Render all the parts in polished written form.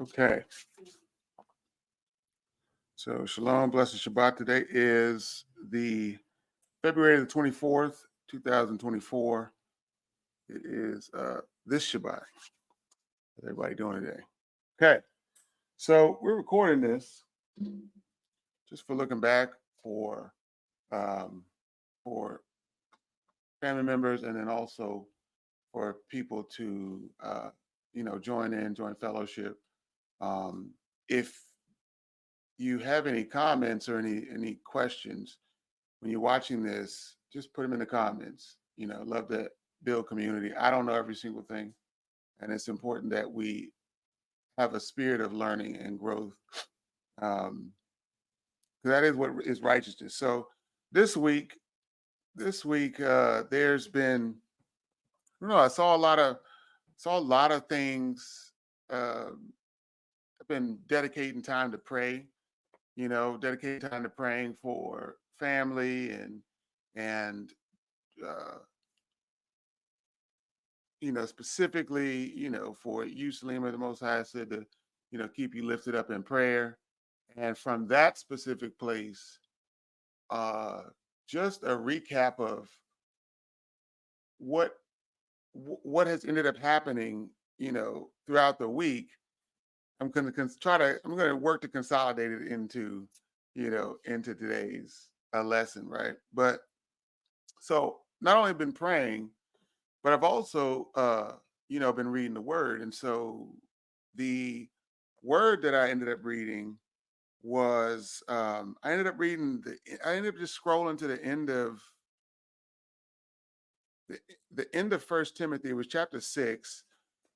Okay. So Shalom, blessed Shabbat. Today is the February the 24th, 2024. It is this Shabbat. How's everybody doing today? Okay. So we're recording this just for looking back for um, for family members, and then also for people to join fellowship. If you have any comments or any questions when you're watching this, just put them in the comments. Love to build community. I don't know every single thing, and it's important that we have a spirit of learning and growth. Um, 'Cause that is what is righteousness. So this week, there's been, I don't know, I saw a lot of things. I've been dedicating time to pray. Dedicating time to praying for family and uh, specifically, for you, Salima, the Most High said to, keep you lifted up in prayer. And from that specific place, uh, just a recap of what what has ended up happening, throughout the week. I'm going to work to consolidate it into today's lesson, right? But so not only been praying, but I've also, been reading the word. And so the word that I ended up reading was, I ended up just scrolling to the, the end of First Timothy. It was chapter 6.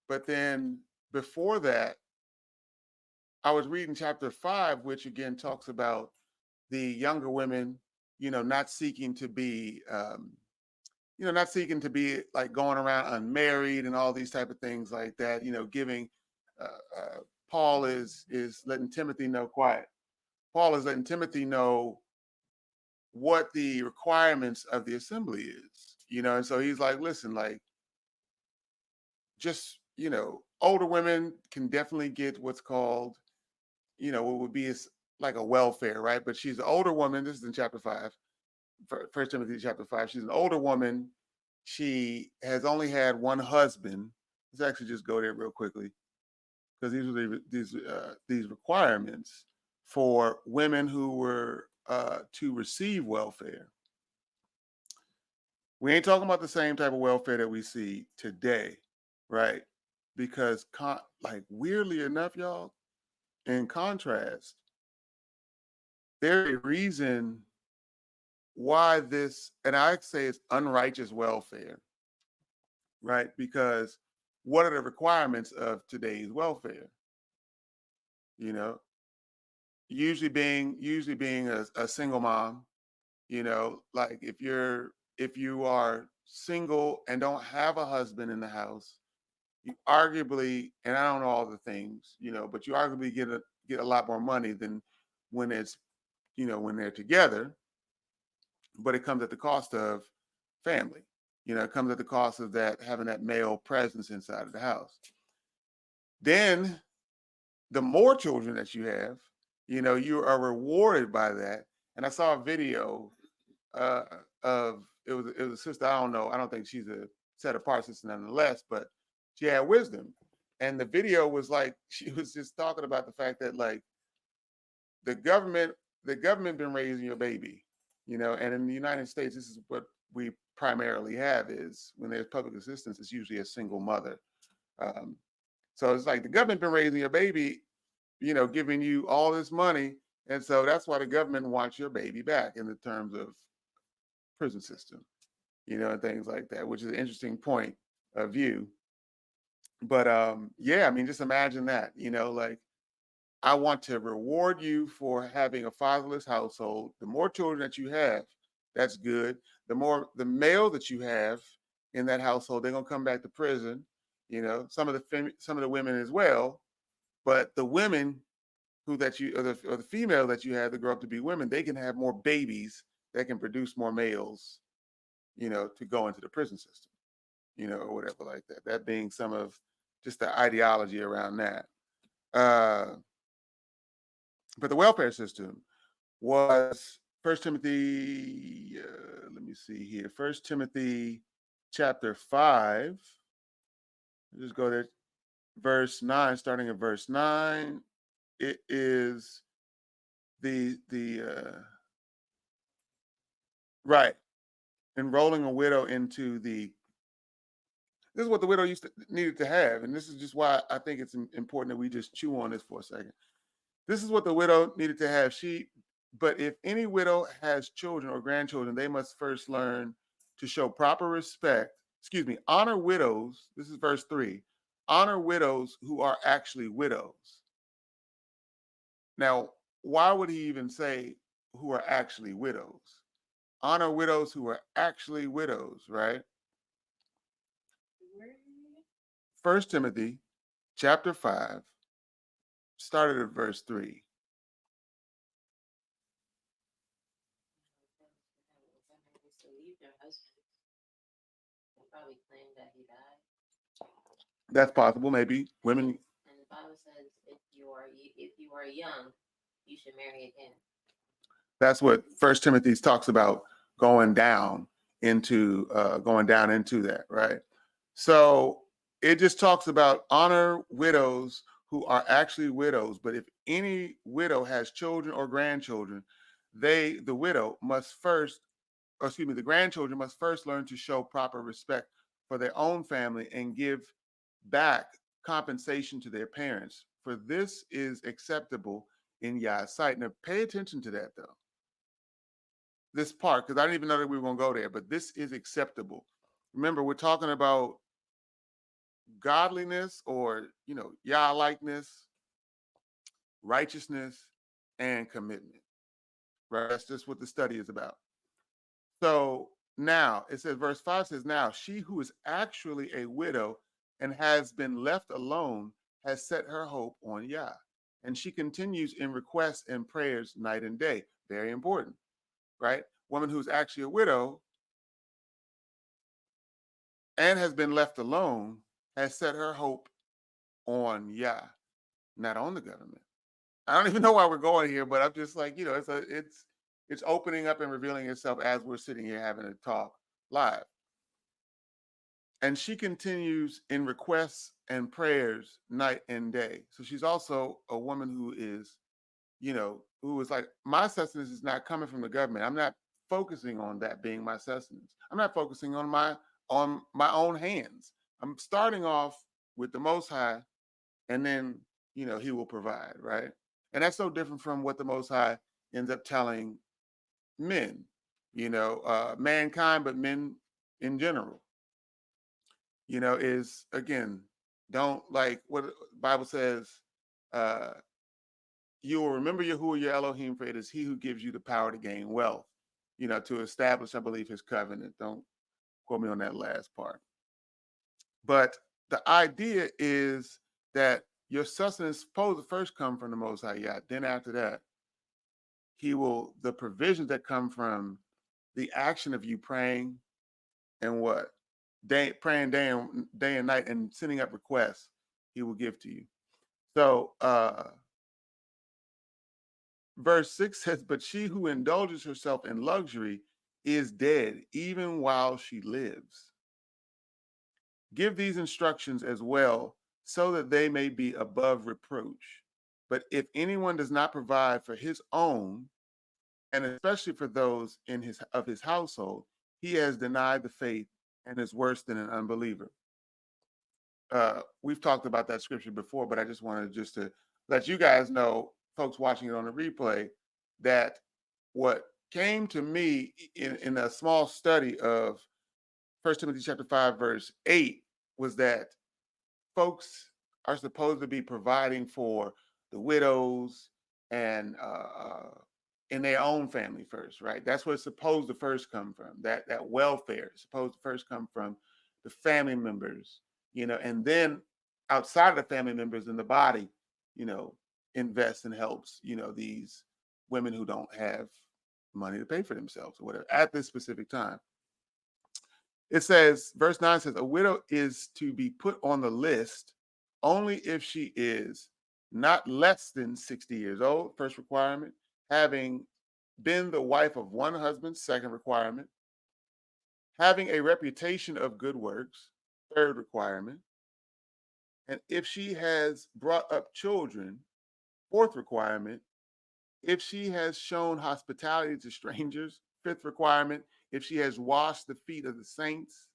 But then before that, I was reading chapter 5, which again talks about the younger women, not seeking to be, not seeking to be like going around unmarried and all these type of things like that. Giving Paul is letting Timothy know quiet. Paul is letting Timothy know what the requirements of the assembly is. And so he's like, listen, like, just older women can definitely get what's called, what would be like a welfare, right? But she's an older woman. This is in chapter 5, First Timothy chapter 5. She's an older woman. She has only had one husband. Let's actually just go there real quickly, because these requirements for women who were to receive welfare. We ain't talking about the same type of welfare that we see today, right? Because like, weirdly enough, y'all, in contrast, there's a reason why this, and I say it's unrighteous welfare, right? Because what are the requirements of today's welfare? You know, usually being a single mom, like if you are single and don't have a husband in the house, you arguably, and I don't know all the things, but you arguably get a lot more money than when it's, when they're together. But it comes at the cost of family. It comes at the cost of that, having that male presence inside of the house. Then the more children that you have, you are rewarded by that. And I saw a video uh, of, it was a sister. I don't know. I don't think she's a set apart sister nonetheless, but she had wisdom. And the video was like, she was just talking about the fact that, like, the government the government been raising your baby, and in the United States, this is what we primarily have. Is when there's public assistance, it's usually a single mother. um, so it's like the government been raising your baby, giving you all this money. And so that's why the government wants your baby back in the terms of prison system, and things like that, which is an interesting point of view. But yeah, I mean, just imagine that, like, I want to reward you for having a fatherless household. The more children that you have, that's good. The male that you have in that household, they're gonna come back to prison. Some of the women as well, but the women or the female that you have that grow up to be women, they can have more babies that can produce more males, to go into the prison system, or whatever like that. That being some of just the ideology around that. Uh, but the welfare system was First Timothy. Let me see here. First Timothy, chapter 5. Just go to verse 9. Starting at verse 9, it is the right, enrolling a widow into the. This is what the widow needed to have, and this is just why I think it's important that we just chew on this for a second. This is what the widow needed to have. But if any widow has children or grandchildren, they must first learn to show proper respect. Excuse me, honor widows. This is verse 3. Honor widows who are actually widows. Now, why would he even say who are actually widows? Honor widows who are actually widows, right? First Timothy chapter 5, started at verse 3. That's possible. Maybe women. And the Bible says, if you are young, you should marry again. That's what First Timothy talks about, going down going down into that, right? So it just talks about honor widows who are actually widows. But if any widow has children or grandchildren, the widow must first, or excuse me, the grandchildren must first learn to show proper respect for their own family and give back compensation to their parents. For this is acceptable in Yah's sight. Now, pay attention to that, though. This part, because I didn't even know that we were going to go there, but this is acceptable. Remember, we're talking about godliness, or, Yah likeness, righteousness, and commitment, right? That's just what the study is about. So now it says, verse 5 says, now she who is actually a widow and has been left alone has set her hope on Yah. And she continues in requests and prayers night and day. Very important, right? Woman who's actually a widow and has been left alone has set her hope on Yah, not on the government. I don't even know why we're going here, but I'm just like, it's opening up and revealing itself as we're sitting here having a talk live. And she continues in requests and prayers night and day. So she's also a woman who is, who is like, my sustenance is not coming from the government. I'm not focusing on that being my sustenance. I'm not focusing on my own hands. I'm starting off with the Most High, and then, he will provide, right? And that's so different from what the Most High ends up telling men, mankind, but men in general, is, again, don't, like what the Bible says, you will remember Yahuwah your Elohim, for it is he who gives you the power to gain wealth, to establish, I believe, his covenant. Don't quote me on that last part. But the idea is that your sustenance is supposed to first come from the Most High Yah. Then after that, the provisions that come from the action of you praying and what? Praying day and night and sending up requests, he will give to you. So verse 6 says, but she who indulges herself in luxury is dead even while she lives. Give these instructions as well, so that they may be above reproach. But if anyone does not provide for his own, and especially for those of his household, he has denied the faith and is worse than an unbeliever. We've talked about that scripture before, but I just wanted to let you guys know, folks watching it on the replay, that what came to me in a small study of 1 Timothy chapter 5, verse 8, was that folks are supposed to be providing for the widows and in their own family first, right? That's where it's supposed to first come from. That welfare is supposed to first come from the family members, and then outside of the family members in the body, invests and helps, these women who don't have money to pay for themselves or whatever at this specific time. It says, verse 9 says, a widow is to be put on the list only if she is not less than 60 years old, first requirement. Having been the wife of one husband, second requirement. Having a reputation of good works, third requirement. And if she has brought up children, fourth requirement. If she has shown hospitality to strangers, fifth requirement. If she has washed the feet of the saints,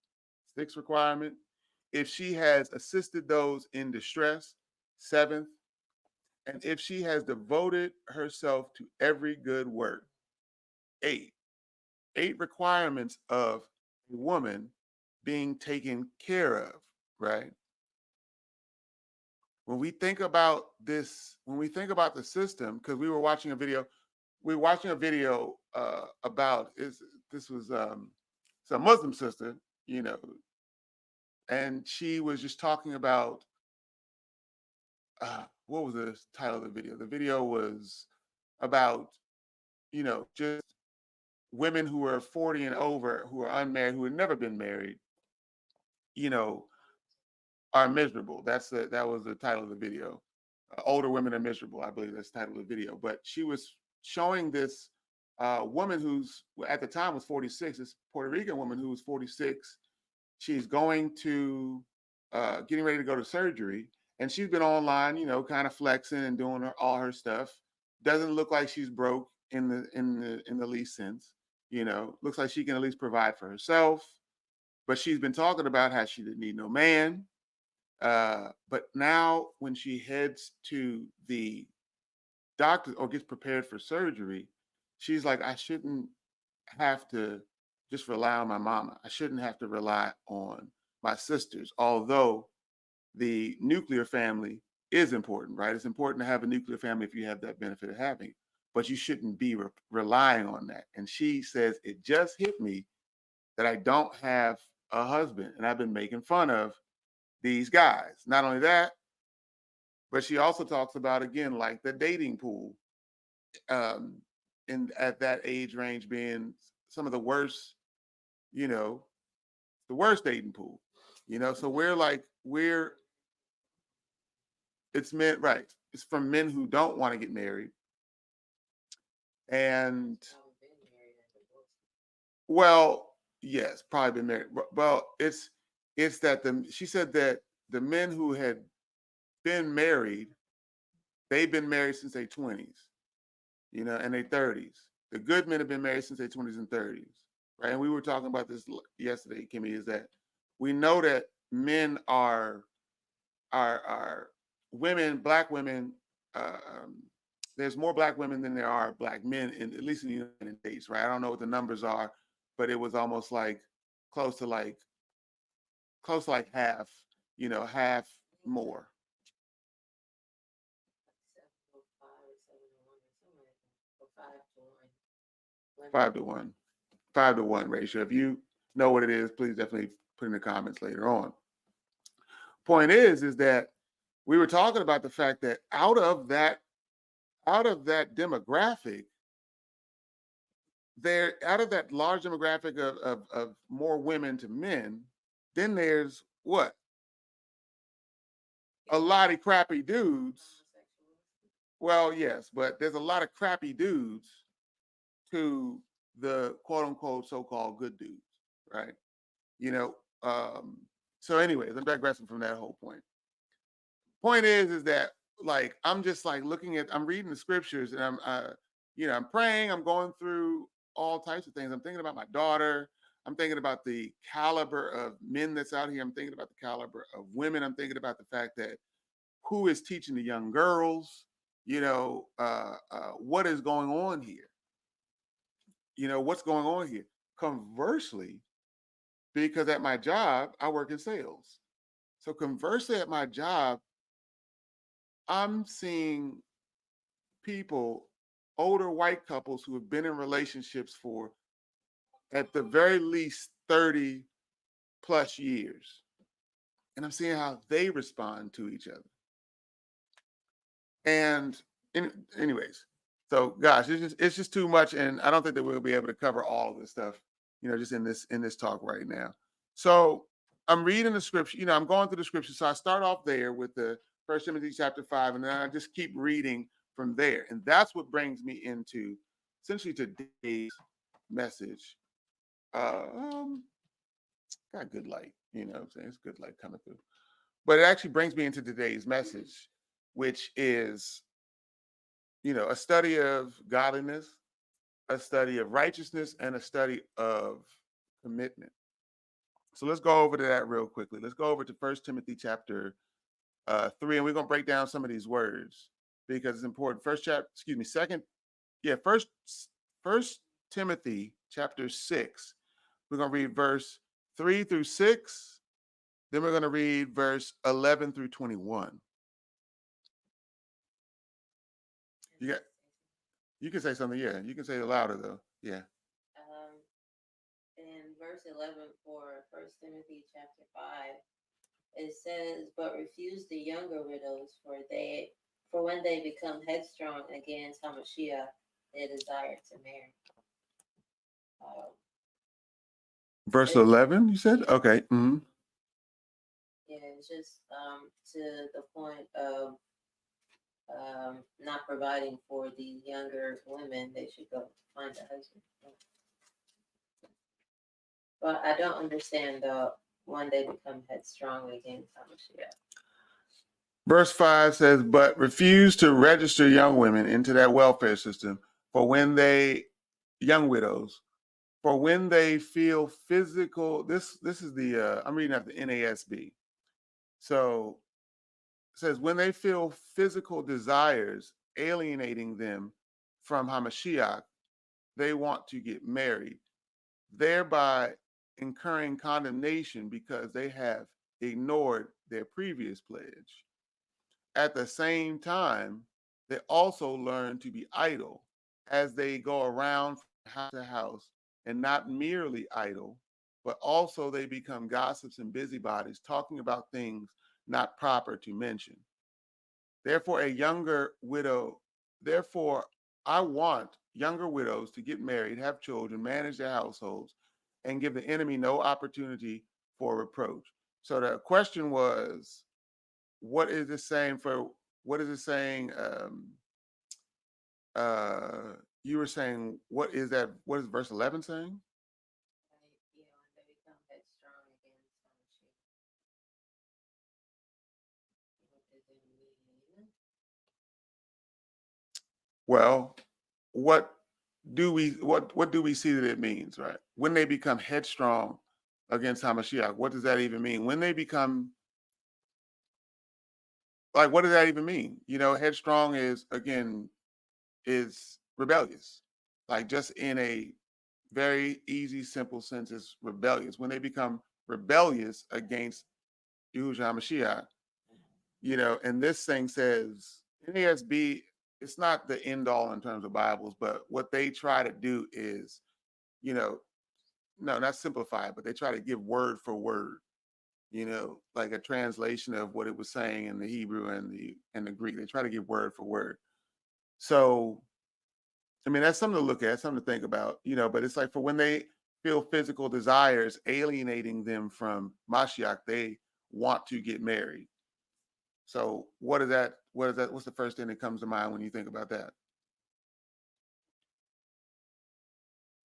sixth requirement. If she has assisted those in distress, seventh. And if she has devoted herself to every good work, eight. Eight requirements of a woman being taken care of, right? When we think about this, when we think about the system, because we were watching a video about is this was it's a Muslim sister, you know, and she was just talking about what was the title of the video? The video was about, just women who are 40 and over, who are unmarried, who had never been married, you know, are miserable. That was the title of the video. Older women are miserable, I believe that's the title of the video. But she was showing this woman who's at the time was 46, this Puerto Rican woman who was 46. She's going to getting ready to go to surgery, and she's been online, kind of flexing and doing all her stuff. Doesn't look like she's broke in the least sense. Looks like she can at least provide for herself. But she's been talking about how she didn't need no man. But now, when she heads to the doctor or gets prepared for surgery, she's like, I shouldn't have to just rely on my mama. I shouldn't have to rely on my sisters, although the nuclear family is important, right? It's important to have a nuclear family if you have that benefit of having it, but you shouldn't be relying on that. And she says, it just hit me that I don't have a husband and I've been making fun of these guys. Not only that, but she also talks about, again, like the dating pool, um, and at that age range being some of the worst, you know, the worst dating pool. So we're it's men, right? It's from men who don't want to get married, and well, yes, probably been married. Well, it's that the she said that the men who had been married, they've been married since their 20s, and their 30s. The good men have been married since their 20s and 30s, right? And we were talking about this yesterday, Kimmy, is that we know that men are women, black women. Uh, um, there's more black women than there are black men, at least in the United States, right? I don't know what the numbers are, but it was almost like close to like close to like half, half more. 5 to 1, 5 to 1 ratio. If you know what it is, please definitely put in the comments later on. Point is that we were talking about the fact that out of that demographic, there out of that large demographic of more women to men, then there's what? A lot of crappy dudes. Well, yes, but there's a lot of crappy dudes to the quote unquote so-called good dudes, right? You know, um, so anyways, I'm digressing from that whole point. Point is that, like, I'm just like I'm reading the scriptures, and I'm praying, I'm going through all types of things. I'm thinking about my daughter. I'm thinking about the caliber of men that's out here. I'm thinking about the caliber of women. I'm thinking about the fact that who is teaching the young girls, what is going on here? What's going on here? Conversely, because at my job, I work in sales. So conversely, at my job, I'm seeing people, older white couples who have been in relationships for at the very least 30 plus years. And I'm seeing how they respond to each other. And anyways, so gosh, it's just too much. And I don't think that we'll be able to cover all of this stuff, just in this talk right now. So I'm reading the scripture, I'm going through the scripture. So I start off there with the First Timothy chapter 5, and then I just keep reading from there. And that's what brings me into essentially today's message. Um, got good light, what I'm saying? It's good light coming through. But it actually brings me into today's message, which is, a study of godliness, a study of righteousness, and a study of commitment. So let's go over to that real quickly. Let's go over to First Timothy chapter 3, and we're gonna break down some of these words because it's important. Second, yeah, First Timothy chapter 6. We're gonna read verse 3 through 6. Then we're gonna read verse 11 through 21. You got you can say something, yeah. You can say it louder though. Yeah. Um, in verse 11 for First Timothy chapter 5, it says, "But refuse the younger widows, for when they become headstrong against Hamashiach, they desire to marry." Um, Verse it, 11, you said? yeah, Okay. Mm-hmm. yeah, it's just to the point of not providing for these younger women. They should go find a husband. But I don't understand when they become headstrong against Hamashiach. Verse 5 says, but refuse to register young women into that welfare system for when they, young widows, for when they feel physical. This is the, I'm reading out the NASB. So it says, when they feel physical desires alienating them from Hamashiach, they want to get married, thereby incurring condemnation because they have ignored their previous pledge. At the same time, they also learn to be idle as they go around from house to house, and not merely idle, but also they become gossips and busybodies, talking about things not proper to mention. Therefore, a younger widow, therefore, I want younger widows to get married, have children, manage their households, and give the enemy no opportunity for reproach. So the question was, what is it saying for what is it saying? You were saying, what is that? What is verse 11 saying? Yeah, when they become headstrong against Hamashiach, what does it mean? Well, what what do we see that it means, right? When they become headstrong against Hamashiach, what does that even mean? When they become, like, what does that even mean? Headstrong is, again, is rebellious. Like, just in a very easy, simple sense, is rebellious. When they become rebellious against Yahushua HaMashiach, and this thing says NASB, it's not the end all in terms of Bibles, but what they try to do is, you know, no, not simplify it, but they try to give word for word, like a translation of what it was saying in the Hebrew and the Greek. They try to give word for word. So, I mean, that's something to look at, something to think about, but it's like, for when they feel physical desires alienating them from Mashiach, they want to get married. So what is that? What is that? What's the first thing that comes to mind when you think about that?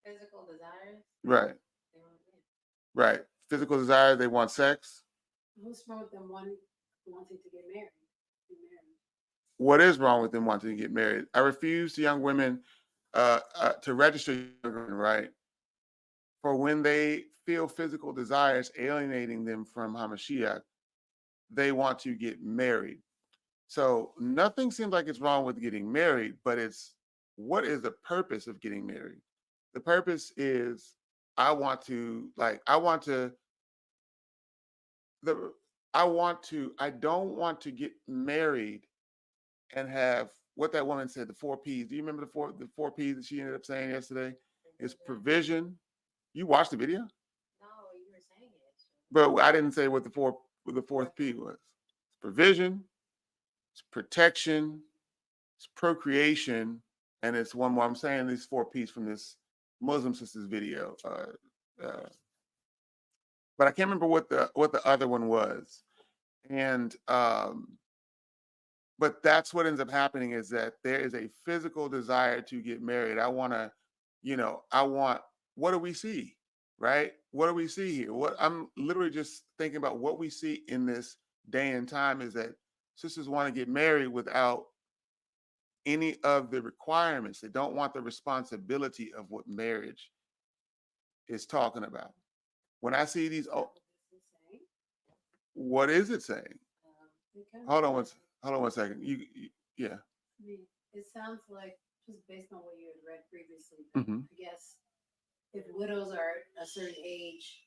Physical desires. Right, They want men. right. Physical desire, they want sex. What's wrong with them wanting to get married? Be married? What is wrong with them wanting to get married? I refuse to young women to register young women, right? For when they feel physical desires alienating them from Hamashiach, they want to get married. So nothing seems like it's wrong with getting married, but it's, what is the purpose of getting married? The purpose is, I want to the I don't want to get married and have what that woman said, the four P's. Do you remember the four P's that she ended up saying yesterday? It's provision. You watched the video? No, you were saying it. But I didn't say what the fourth P was. It's provision, it's protection, it's procreation, and it's one more. I'm saying these four P's from this Muslim sister's video. But I can't remember what the other one was. And but that's what ends up happening is that there is a physical desire to get married. I want to, I want, what do we see? Right? What do we see here? What I'm literally just thinking about what we see in this day and time is that sisters want to get married without any of the requirements. They don't want the responsibility of what marriage is talking about. When I see these, oh, what is it saying? Hold on hold on one second. Yeah. I mean, it sounds like, just based on what you had read previously, Hmm. I guess if widows are a certain age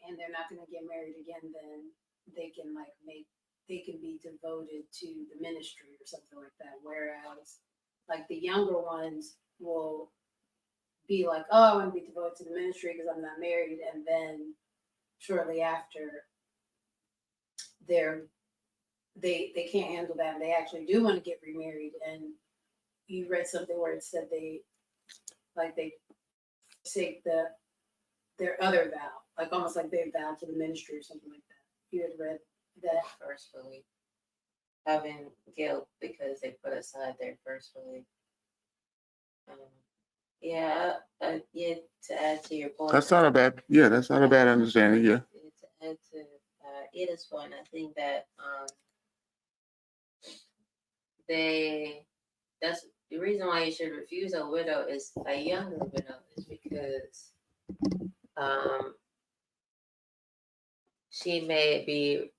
and they're not going to get married again, then they can they can be devoted to the ministry or something like that. Whereas, like the younger ones will be like, oh, I want to be devoted to the ministry because I'm not married, and then shortly after, they're they can't handle that, and they actually do want to get remarried. And you read something where it said they forsake their other vow, like almost like they vowed to the ministry or something like that. You had read that. First belief. Having guilt because they put aside their first belief. Um, yeah, yeah, to add to your point. That's not a bad, yeah, that's not a bad understanding. Yeah. To add to Ida's point, I think that they that's the reason why you should refuse a widow is a younger widow is because um, she may be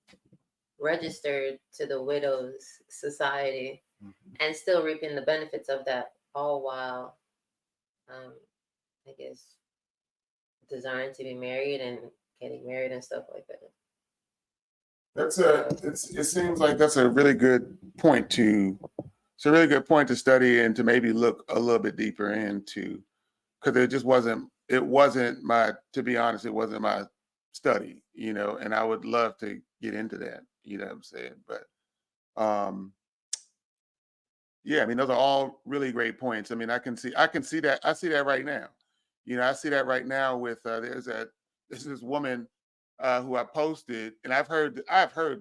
registered to the widows society and still reaping the benefits of that, all while I guess desiring to be married and getting married and stuff like that. It seems like that's a really good point to, it's a really good point to study and to maybe look a little bit deeper into, because it wasn't my, to be honest, it wasn't my study, and I would love to get into that, you know what I'm saying? But, yeah, I mean, those are all really great points. I mean, I see that right now. I see that right now with there's this woman who I posted, and I've heard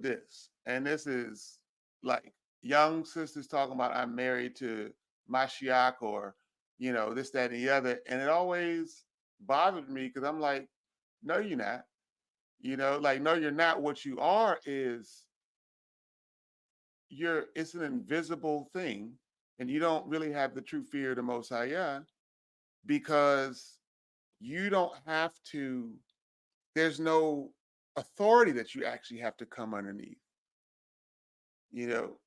this, and this is like young sisters talking about I'm married to Mashiach or this, that, and the other, and it always bothered me because I'm like, no, you're not. Like, no, you're not. What you are is it's an invisible thing, and you don't really have the true fear of the Most High Yah, because you don't have to, there's no authority that you actually have to come underneath.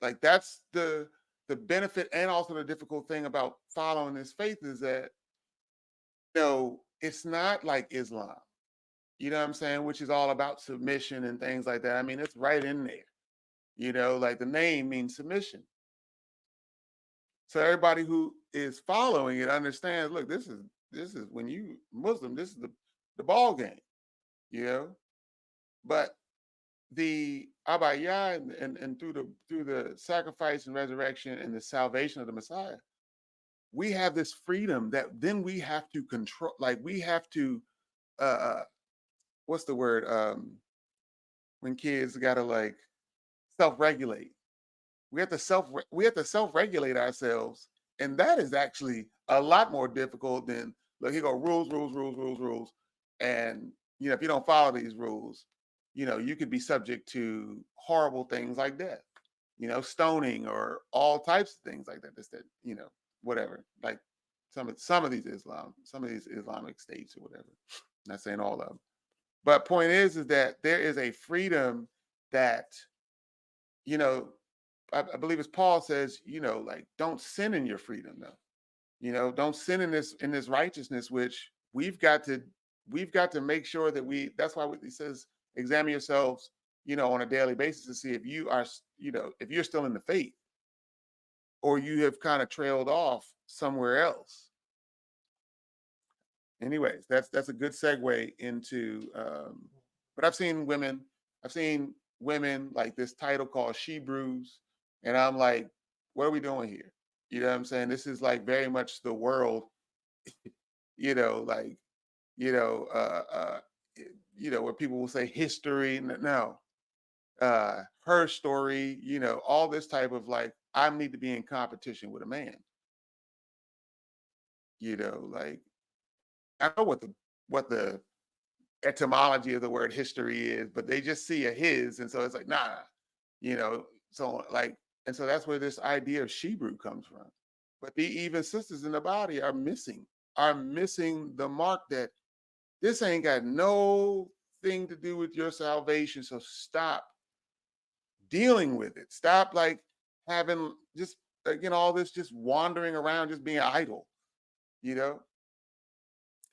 Like that's the benefit, and also the difficult thing about following this faith is that it's not like Islam, what I'm saying, which is all about submission and things like that. I mean, it's right in there. Like the name means submission. So everybody who is following it understands, look, this is when you Muslim, this is the ball game, you know. But the Abaya and through the sacrifice and resurrection and the salvation of the Messiah, we have this freedom that then we have to control, like we have to what's the word? When kids gotta like self-regulate. We have to self-regulate ourselves, and that is actually a lot more difficult than, look, here go rules, rules, rules, rules, rules, and if you don't follow these rules, you could be subject to horrible things like death, stoning, or all types of things like that. Just that, whatever, like some of these Islamic states or whatever. I'm not saying all of them, but point is that there is a freedom that you know I believe as Paul says, like, don't sin in your freedom, though. Don't sin in this righteousness, which we've got to make sure that that's why he says, examine yourselves, on a daily basis to see if you are, if you're still in the faith, or you have kind of trailed off somewhere else. Anyways, that's a good segue into, but I've seen women like this title called She Brews, and I'm like, what are we doing here? You know what I'm saying? This is like very much the world, like, you know, uh, uh, where people will say history. No, her story, all this type of like I need to be in competition with a man. Like I know what the etymology of the word history is, but they just see a his, and so it's like nah, So like, and so that's where this idea of shebrew comes from. But the even sisters in the body are missing the mark that this ain't got no thing to do with your salvation. So stop dealing with it. Stop like having just all this just wandering around, just being idle. You know.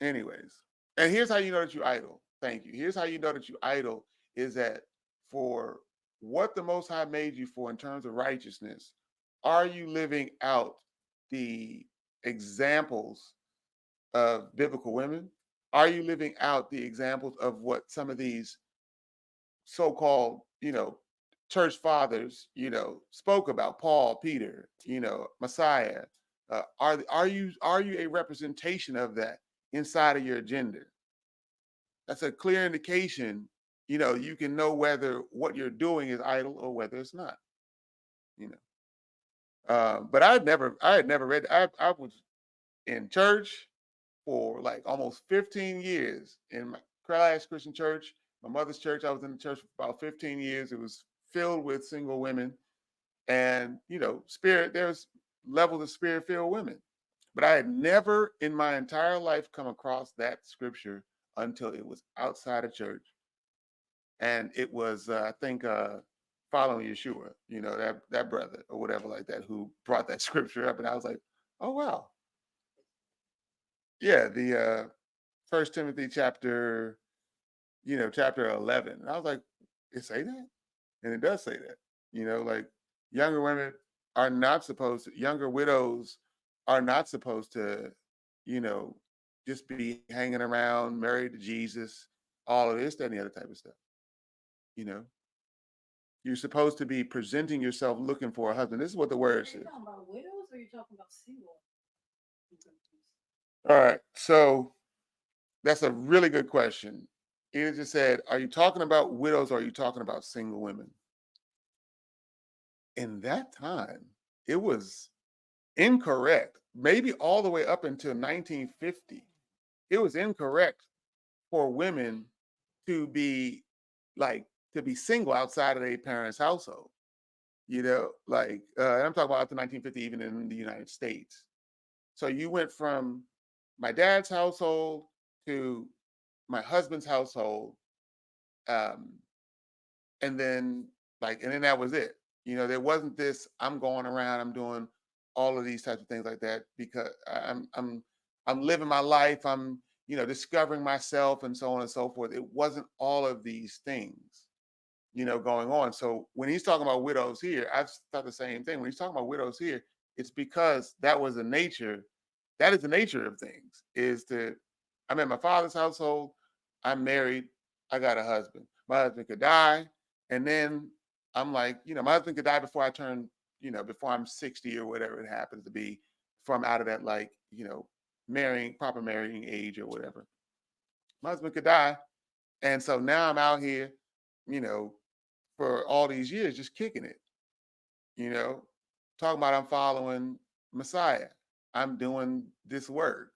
Anyways, and here's how you know that you idle. Thank you. Here's how you know that you idle is that for what the Most High made you for in terms of righteousness, are you living out the examples of biblical women? Are you living out the examples of what some of these so-called, church fathers, spoke about? Paul, Peter, Messiah. Are you a representation of that inside of your agenda? That's a clear indication. You can know whether what you're doing is idle or whether it's not. You know. But I had never read. I was in church for like almost 15 years in my Christ Christian church, my mother's church. I was in the church for about 15 years. It was filled with single women, and spirit. There's levels of spirit-filled women, but I had never in my entire life come across that scripture until it was outside of church, and it was I think following Yeshua, that brother or whatever like that who brought that scripture up, and I was like, oh wow, yeah, the First Timothy chapter 11. And I was like, it say that? And it does say that. Like younger women younger widows are not supposed to, you know, just be hanging around, married to Jesus, all of this, that, and the other type of stuff. You know, you're supposed to be presenting yourself looking for a husband. This is what the word Are you says. talking about widows or are you talking about single? I'm confused. All right. So that's a really good question. It just said, are you talking about widows or are you talking about single women? In that time, it was incorrect, maybe all the way up until 1950. It was incorrect for women to be like to be single outside of their parents' household. And I'm talking about after 1950, even in the United States. So you went from my dad's household to my husband's household, um, and then that was it. There wasn't this. I'm going around. I'm doing all of these types of things like that because I'm living my life. I'm discovering myself and so on and so forth. It wasn't all of these things going on. So when he's talking about widows here, I've thought the same thing. When he's talking about widows here, it's because that is the nature of things. I'm in my father's household, I'm married, I got a husband. My husband could die, and then I'm like, my husband could die before I turn, before I'm 60 or whatever it happens to be, before I'm out of that proper marrying age or whatever. My husband could die. And so now I'm out here, you know, for all these years just kicking it, you know, talking about I'm following Messiah. I'm doing this work.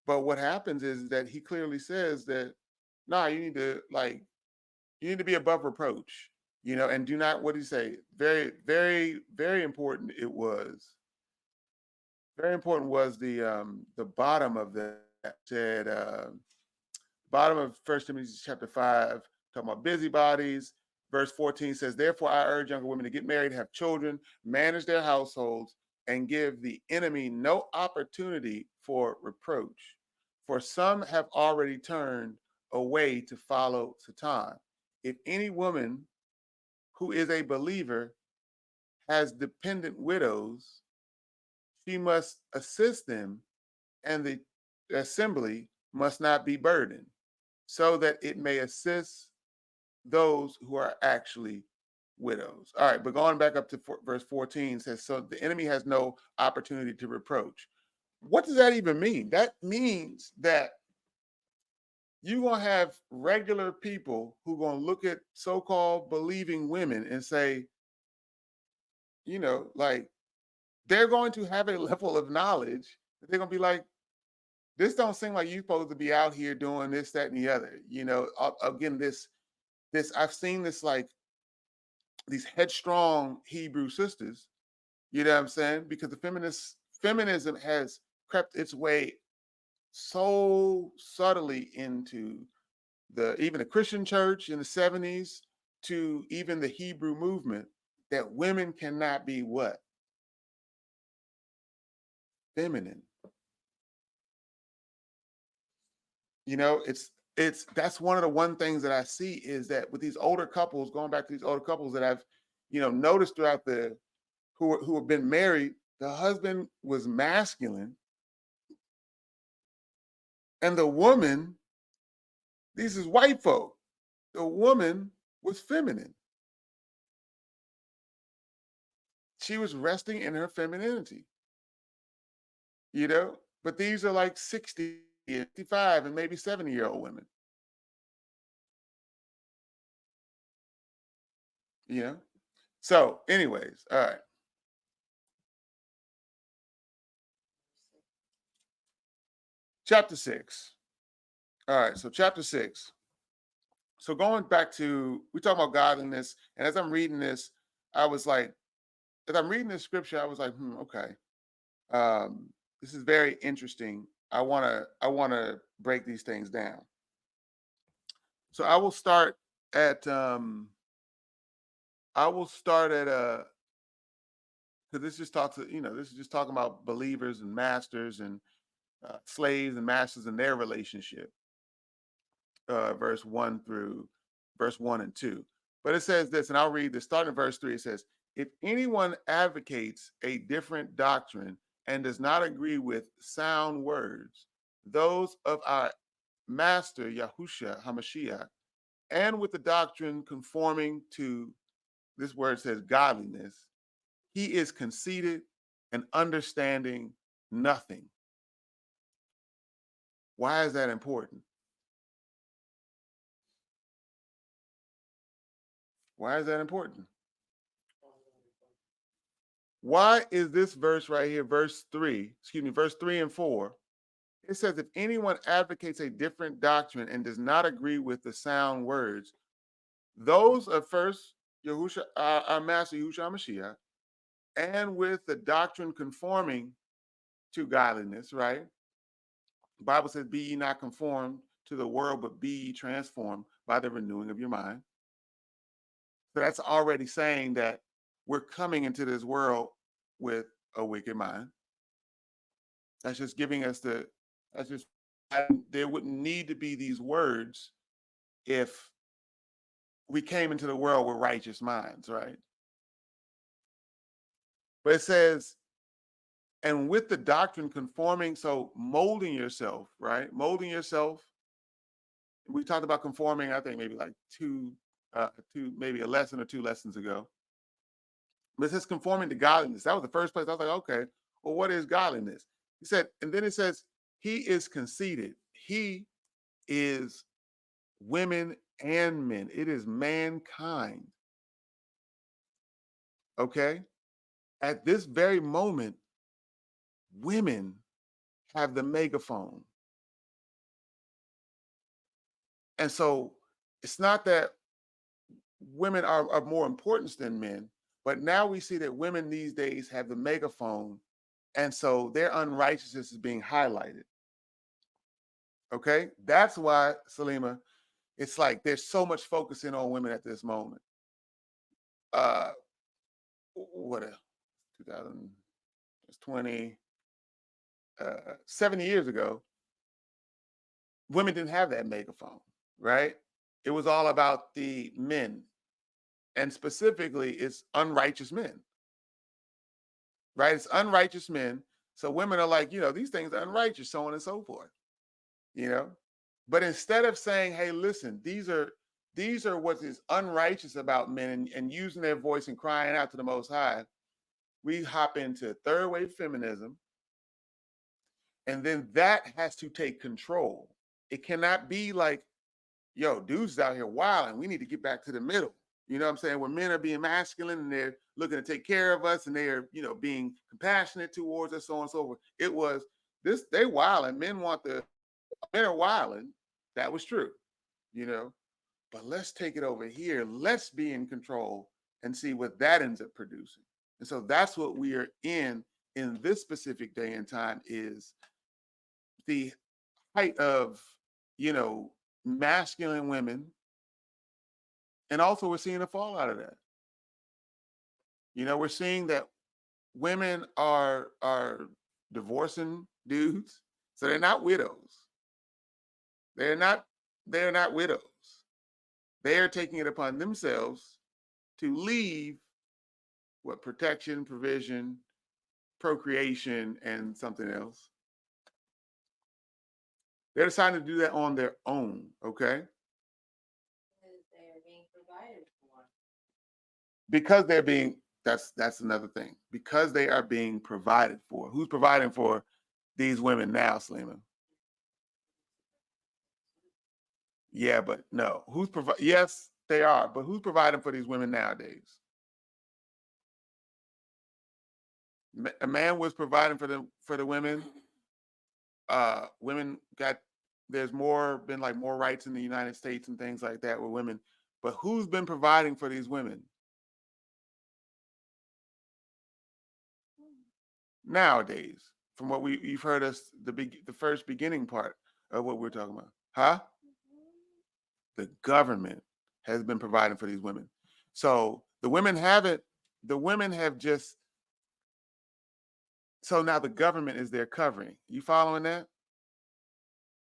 But what happens is that he clearly says that, nah, you need to be above reproach, and do not, what did he say? Very, very, very important. It was very important was the bottom of that said, bottom of First Timothy chapter 5, talking about busybodies. Verse 14 says, therefore, I urge younger women to get married, have children, manage their households, and give the enemy no opportunity for reproach. For some have already turned away to follow Satan. If any woman who is a believer has dependent widows, she must assist them, and the assembly must not be burdened, so that it may assist those who are actually widows. All right, but going back up to verse 14 says, so the enemy has no opportunity to reproach. What does that even mean? That means that you're going to have regular people who are going to look at so-called believing women and say, like they're going to have a level of knowledge that they're going to be like, this don't seem like you're supposed to be out here doing this, that, and the other. Again, this I've seen this, like these headstrong Hebrew sisters. You know what I'm saying? Because the feminism has crept its way so subtly into even the Christian church in the 70s to even the Hebrew movement, that women cannot be what? Feminine. It's that's one of the one things that I see is that with these older couples, going back to these older couples that I've noticed throughout who have been married, the husband was masculine and the woman, these is white folk, the woman was feminine. She was resting in her femininity, but these are like 60, 55, and maybe 70-year-old women. So anyways, all right. Chapter 6. All right, so chapter 6. So going back to, we talk about godliness, and as I'm reading this, I was like, as I'm reading this scripture, I was like, okay, this is very interesting. I wanna break these things down. So I will start at because this just talks, this is just talking about believers and masters and slaves and masters and their relationship. Verse 1 and 2. But it says this, and I'll read this. Starting at verse 3, it says, if anyone advocates a different doctrine and does not agree with sound words, those of our master Yahusha HaMashiach, and with the doctrine conforming to, this word says godliness, he is conceited and understanding nothing. Why is that important? Why is that important? Why is this verse right here, verse 3 and 4? It says, if anyone advocates a different doctrine and does not agree with the sound words, those of first Yahusha, our master Yahushua Mashiach, and with the doctrine conforming to godliness, right? The Bible says, be ye not conformed to the world, but be ye transformed by the renewing of your mind. So that's already saying that we're coming into this world with a wicked mind. That's just giving us there wouldn't need to be these words if we came into the world with righteous minds, right? But it says, and with the doctrine conforming, so molding yourself, right? Molding yourself. We talked about conforming, I think maybe like maybe a lesson or 2 lessons ago. But it says conforming to godliness. That was the first place I was like, okay, well, what is godliness? He said, and then it says, he is conceited. He is women and men. It is mankind. Okay? At this very moment, women have the megaphone. And so it's not that women are of more importance than men, but now we see that women these days have the megaphone. And so their unrighteousness is being highlighted. Okay? That's why, Salima, it's like there's so much focusing on women at this moment. What a 2020, 70 years ago, women didn't have that megaphone, right? It was all about the men, and specifically, it's unrighteous men, right? It's unrighteous men. So women are like, these things are unrighteous, so on and so forth, you know. But instead of saying, hey, listen, these are what is unrighteous about men, and using their voice and crying out to the Most High, we hop into third wave feminism, and then that has to take control. It cannot be like, yo, dudes out here wild, and we need to get back to the middle. You know what I'm saying? When men are being masculine and they're looking to take care of us and they are, being compassionate towards us, so on and so forth. It was this, they wilding. Men are wilding. That was true, you know. But let's take it over here. Let's be in control and see what that ends up producing. And so that's what we are in this specific day and time, is the height of, you know, masculine women. And also we're seeing a fallout of that. We're seeing that women are divorcing dudes. So they're not widows. They're not they're not widows. They are taking it upon themselves to leave what protection, provision, procreation, and something else. They're deciding to do that on their own, okay? Because they are being provided for. Because they're being that's another thing. Because they are being provided for. Who's providing for these women now, Selena? Yeah, but no. Yes, they are, but who's providing for these women nowadays? A man was providing for the women. Women got there's been like more rights in the United States and things like that with women. But who's been providing for these women nowadays? From what you've heard us the first beginning part of what we're talking about, huh? The government has been providing for these women. So the women haven't. The women have just. So now the government is their covering. You following that?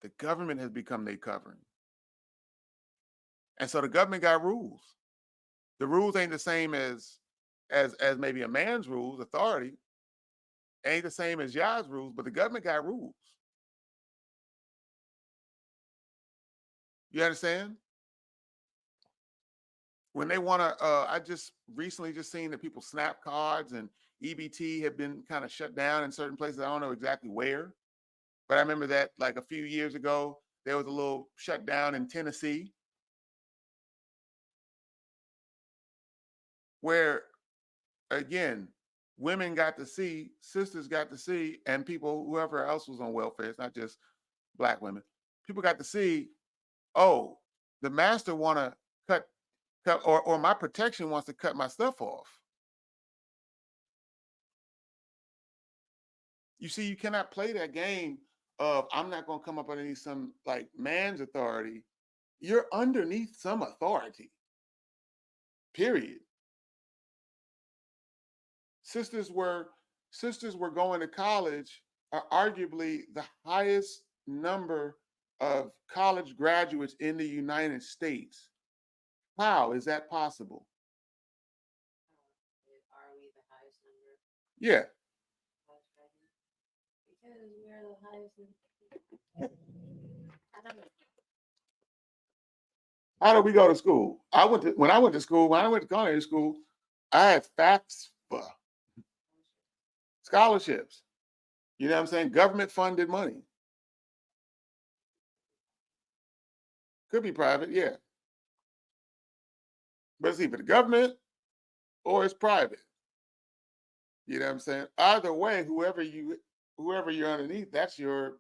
The government has become their covering, and so the government got rules. The rules ain't the same as maybe a man's rules. Authority ain't the same as Yah's rules, but the government got rules. You understand? When they want to, I just recently just seen that people snap cards and EBT have been kind of shut down in certain places. I don't know exactly where, but I remember that like a few years ago, there was a little shutdown in Tennessee where, again, women got to see, sisters got to see, and people, whoever else was on welfare, it's not just black women, people got to see, oh, the master want to cut, or my protection wants to cut my stuff off. You see, you cannot play that game of I'm not going to come up underneath some like man's authority. You're underneath some authority. Period. Sisters were sisters were going to college, are arguably the highest number of college graduates in the United States. How is that possible? Are we the highest number? Yeah. Because we're the highest number. I don't know. How did we go to school? When I went to school, when I went to culinary school, I had FAFSA scholarships. You know what I'm saying? Government funded money. Could be private, yeah. But it's either the government or it's private. You know what I'm saying? Either way, whoever you're underneath, that's your,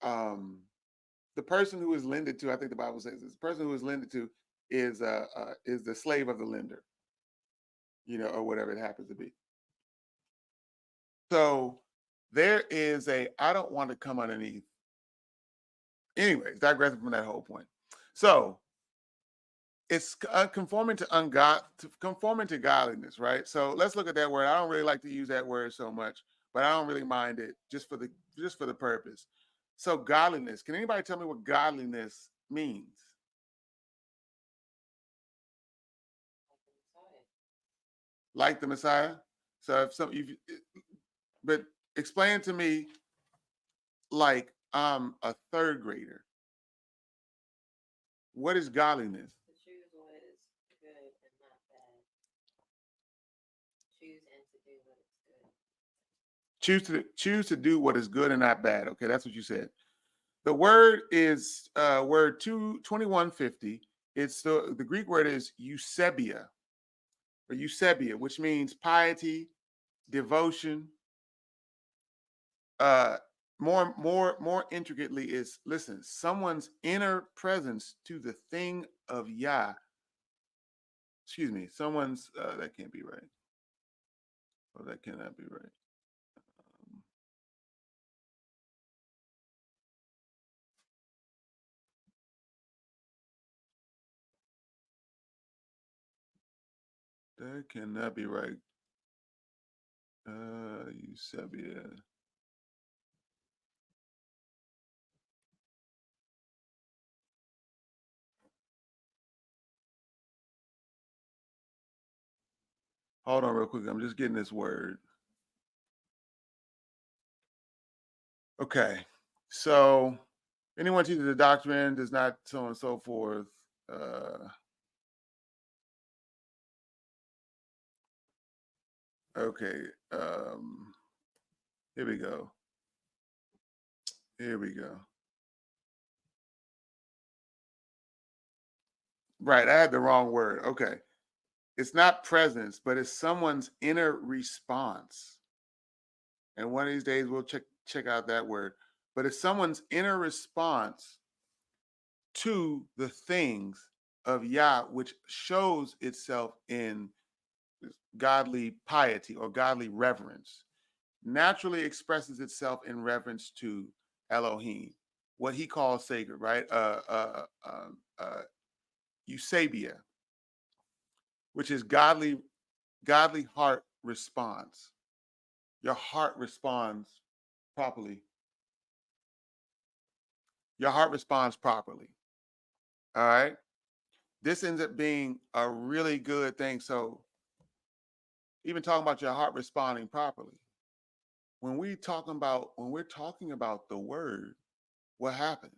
um the person who is lended to, I think the Bible says this, the person who is lended to is the slave of the lender, or whatever it happens to be. So there is I don't want to come underneath. Anyways, digressing from that whole point. So it's conforming conforming to godliness, right? So let's look at that word. I don't really like to use that word so much, but I don't really mind it just for the purpose. So godliness. Can anybody tell me what godliness means? Like the Messiah. So if but explain to me like I'm a third grader. What is godliness? To choose what is good and not bad. Choose and to do what is good. Choose to do what is good and not bad. Okay, that's what you said. The word is word 2150. It's the Greek word is eusebia or eusebia, which means piety, devotion. Uh, more intricately is listen, someone's inner presence to the thing of Yah. Excuse me, someone's that can't be right. Oh, that cannot be right. Um, that cannot be right. Eusebia. Hold on real quick. I'm just getting this word. Okay. So anyone teaches the doctrine does not so on and so forth. Okay. Here we go. Here we go. Right. I had the wrong word. Okay. It's not presence, but it's someone's inner response. And one of these days we'll check out that word. But it's someone's inner response to the things of Yah, which shows itself in godly piety or godly reverence, naturally expresses itself in reverence to Elohim, what he calls sacred, right? Eusebia, which is godly heart response. Your heart responds properly. Your heart responds properly. All right. This ends up being a really good thing. So even talking about your heart responding properly, when we're talking about the word, what happens?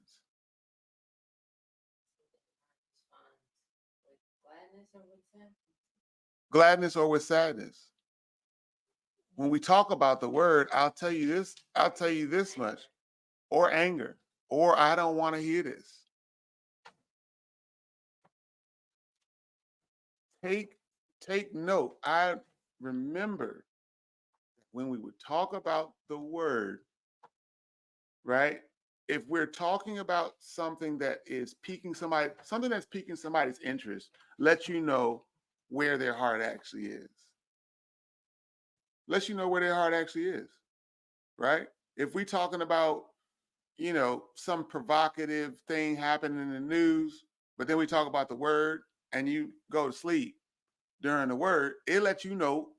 Gladness or with sadness? Gladness or with sadness. When we talk about the word, I'll tell you this much, or anger, or I don't want to hear this. Take note. I remember when we would talk about the word, right? If we're talking about something that is something that's piquing somebody's interest, let you know where their heart actually is. Lets you know where their heart actually is, right? If we're talking about, some provocative thing happening in the news, but then we talk about the word and you go to sleep during the word, it lets you know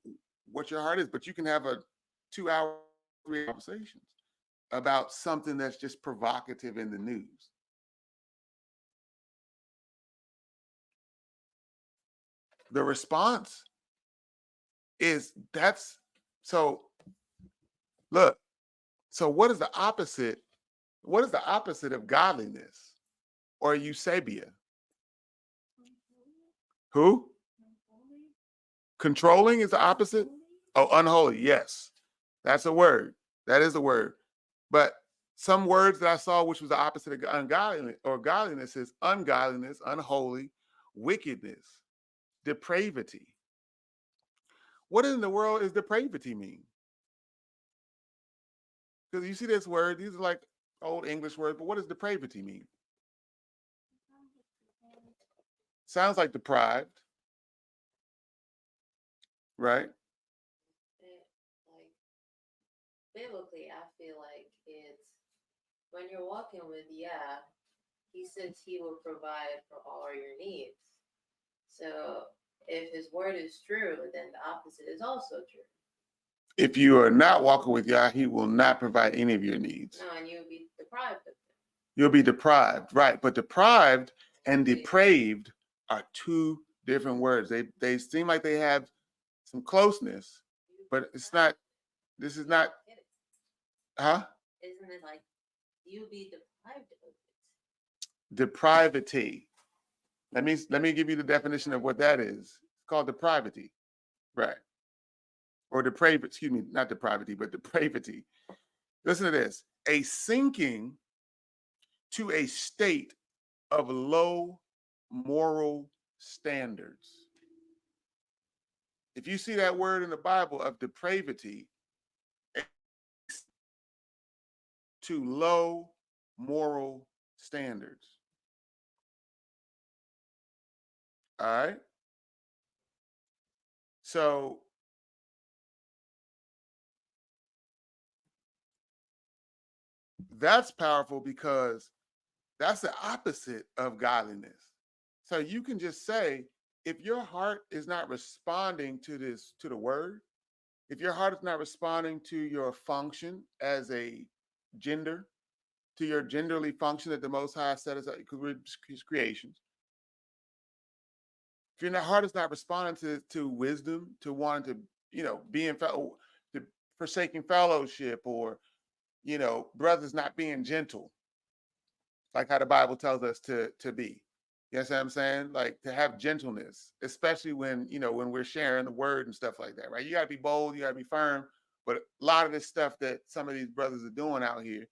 what your heart is. But you can have a 2 hour, 3 conversations about something that's just provocative in the news. The response is that's so look. So what is the opposite? What is the opposite of godliness or eusebia? Who? Controlling is the opposite? Oh, unholy. Yes. That's a word. That is a word. But some words that I saw, which was the opposite of ungodliness or godliness, is ungodliness, unholy, wickedness, depravity. What in the world is depravity mean? Because you see this word, these are like old English words, but what does depravity mean? Sounds like deprived, right? Like biblically, I feel like it's when you're walking with Yah, he says he will provide for all your needs. So if his word is true, then the opposite is also true. If you are not walking with Yah, he will not provide any of your needs. No, and you'll be deprived of them. You'll be deprived, right? But deprived and depraved are two different words. They seem like they have some closeness, but it's not. This is not. Huh? Isn't it like you be deprived of it? Depravity. Let me give you the definition of what that is. It's called depravity, right? Or depraved. Excuse me, not depravity, but depravity. Listen to this: a sinking to a state of low moral standards. If you see that word in the Bible of depravity, to low moral standards. All right. So that's powerful because that's the opposite of godliness. So you can just say, if your heart is not responding to this, to the word, if your heart is not responding to your function as a gender, to your genderly function that the Most High set as his creations, if your heart is not responding to wisdom, to wanting to, be in to forsaking fellowship, or brothers not being gentle, like how the Bible tells us to be. You know what I'm saying? Like to have gentleness, especially when we're sharing the word and stuff like that, right? You gotta be bold, you gotta be firm. But a lot of this stuff that some of these brothers are doing out here,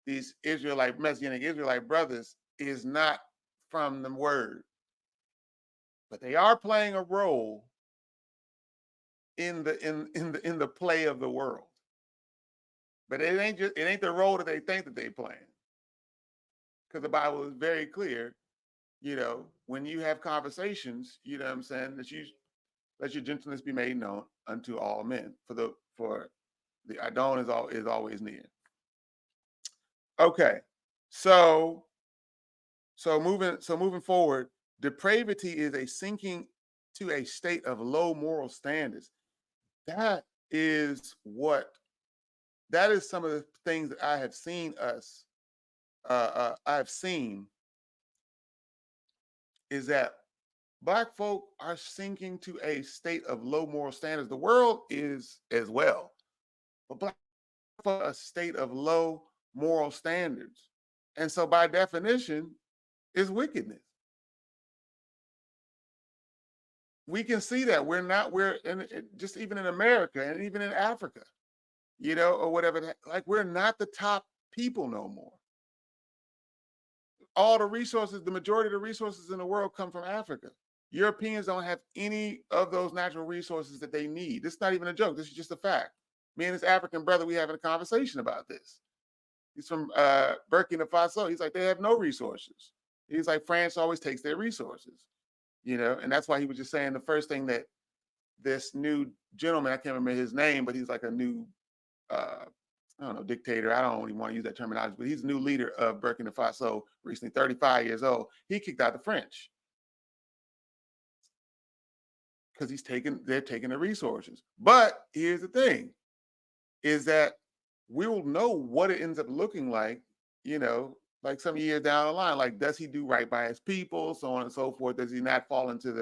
these Israelite, Messianic Israelite brothers, is not from the word. But they are playing a role in the play of the world. But it ain't the role that they think that they playing. Because the Bible is very clear, when you have conversations, you know what I'm saying, that you let your gentleness be made known unto all men. For the Adon is always near. Okay. So moving forward, depravity is a sinking to a state of low moral standards. That is what that is some of the things that I have seen I've seen is that Black folk are sinking to a state of low moral standards. The world is as well, but Black folk are a state of low moral standards. And so by definition is wickedness. We can see that just even in America and even in Africa, or whatever, like we're not the top people no more. All the resources, the majority of the resources in the world come from Africa. Europeans don't have any of those natural resources that they need. This is not even a joke. This is just a fact. Me and this African brother, we having a conversation about this. He's from Burkina Faso. He's like, they have no resources. He's like, France always takes their resources, and that's why he was just saying the first thing that this new gentleman, I can't remember his name, but he's like a new, I don't know, dictator. I don't even want to use that terminology, but he's a new leader of Burkina Faso, recently 35 years old. He kicked out the French because they're taking the resources. But here's the thing, is that we will know what it ends up looking like, like some years down the line. Like, does he do right by his people, so on and so forth? Does he not fall into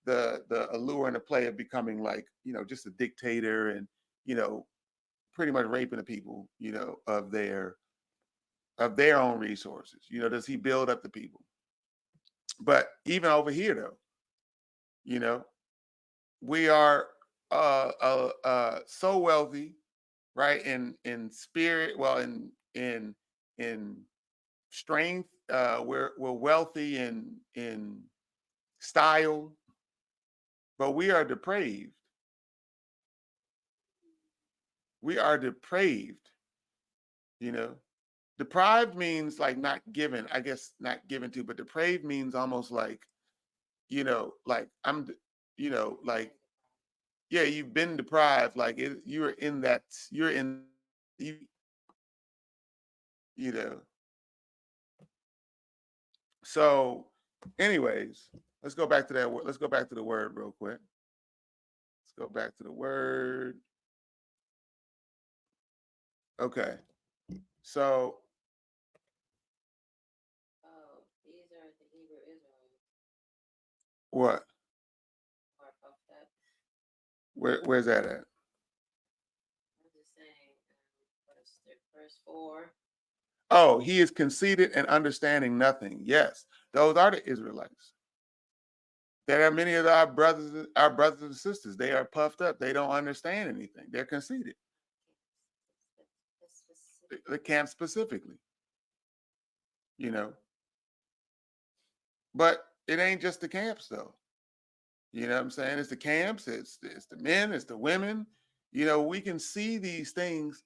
the allure and the play of becoming like, just a dictator and, pretty much raping the people, of their own resources? Does he build up the people? But even over here, though, we are so wealthy, right? In spirit, well, in strength, we're wealthy in style, but we are depraved. We are depraved, you know. Deprived means like not given, I guess, not given to, but depraved means almost like, like like, yeah, you've been deprived, like you're in, you, you know. So, anyways, let's go back to that. Let's go back to the word real quick. Let's go back to the word. Okay. So, Oh, these are the Hebrew Israelites what? who are puffed up. Where's that at? I'm just saying, verse 4. Oh, he is conceited and understanding nothing. Yes, those are the Israelites. There are many of our brothers and sisters. They are puffed up. They don't understand anything. They're conceited. The camp specifically. you know. But it ain't just the camps though. You know what I'm saying? It's the camps, it's the men, it's the women. You know, we can see these things,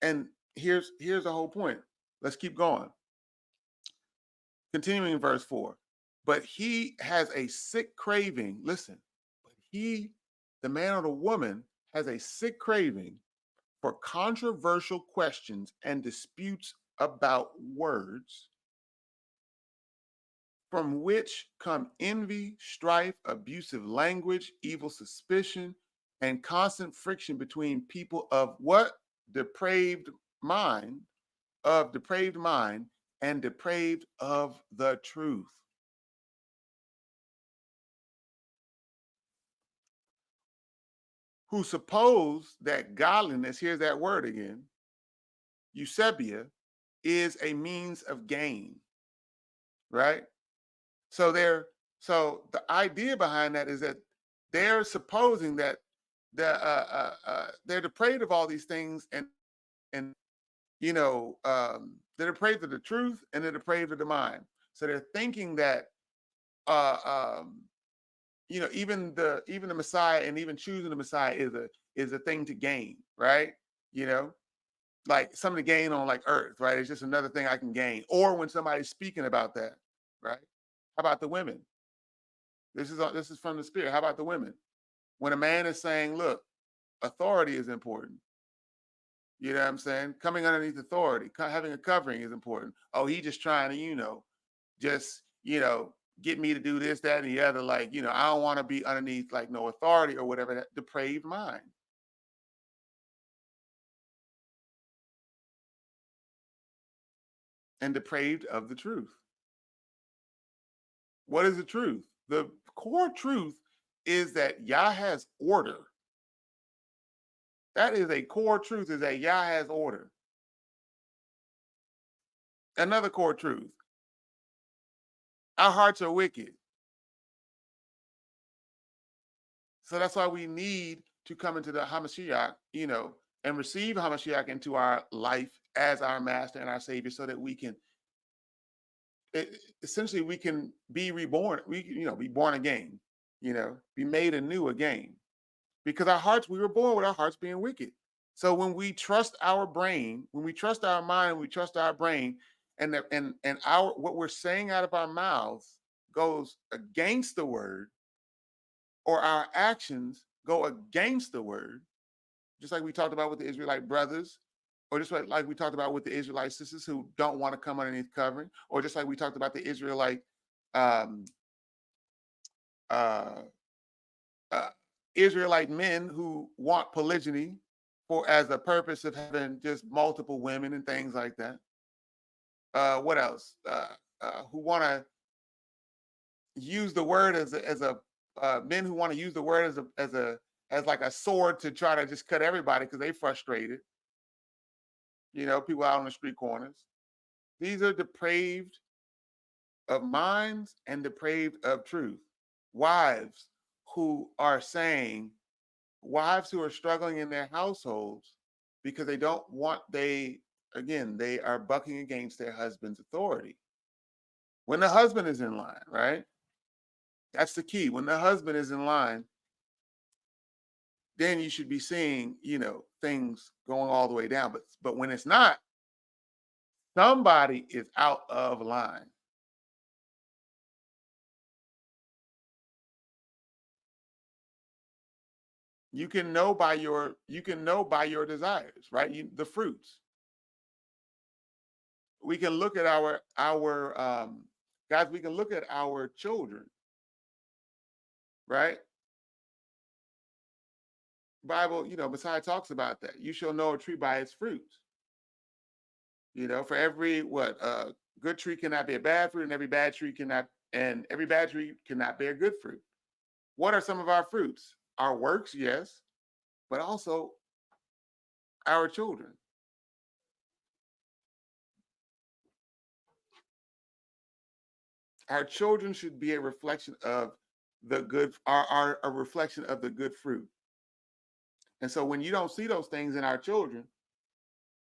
and here's the whole point. Let's keep going. Continuing in verse 4. But he has a sick craving. Listen, but he, the man or the woman, has a sick craving for controversial questions and disputes about words, from which come envy, strife, abusive language, evil suspicion, and constant friction between people of what? Depraved mind, of depraved mind, and depraved of the truth. Who suppose that godliness, here's that word again, eusebia, is a means of gain, right? So the idea behind that is that they're supposing that they're depraved of all these things, and they're depraved of the truth, and they're depraved of the mind. So they're thinking that uh, um, even the Messiah, and even choosing the Messiah is a thing to gain, right? You know, like something to gain on like earth, right? It's just another thing I can gain. Or when somebody's speaking about that, right? How about the women? This is from the spirit. How about the women? When a man is saying, "Look, authority is important," you know what I'm saying? Coming underneath authority, having a covering is important. Oh, he just trying to, just get me to do this, that, and the other. Like, I don't want to be underneath like no authority or whatever. That depraved mind and depraved of the truth. What is the truth? The core truth is that Yah has order. That is a core truth, is that Yah has order. Another core truth, our hearts are wicked. So that's why we need to come into the Hamashiach, and receive Hamashiach into our life as our master and our savior, so that we can, essentially, we can be reborn. We can, be born again, be made anew again. Because we were born with our hearts being wicked. So when we trust our brain, when we trust our mind, we trust our brain, and our what we're saying out of our mouths goes against the word, or our actions go against the word, just like we talked about with the Israelite brothers, or just like we talked about with the Israelite sisters who don't want to come underneath covering, or just like we talked about the Israelite um, uh, uh, Israelite men who want polygyny for as a purpose of having just multiple women and things like that. What else? Who want to use the word as a men who want to use the word as like a sword to try to just cut everybody because they frustrated. People out on the street corners. These are depraved of minds and depraved of truth. Wives who are saying, wives who are struggling in their households because they don't want, they are bucking against their husband's authority. When the husband is in line, right? That's the key. When the husband is in line, then you should be seeing, things going all the way down. But when it's not, somebody is out of line. You can know by your desires, right? The fruits. We can look at our guys, we can look at our children, right? Bible, Messiah talks about that. You shall know a tree by its fruits. For every good tree cannot bear bad fruit, and every bad tree cannot bear good fruit. What are some of our fruits? Our works, yes, but also our children. Our children should be a reflection of the good, are a reflection of the good fruit. And so when you don't see those things in our children,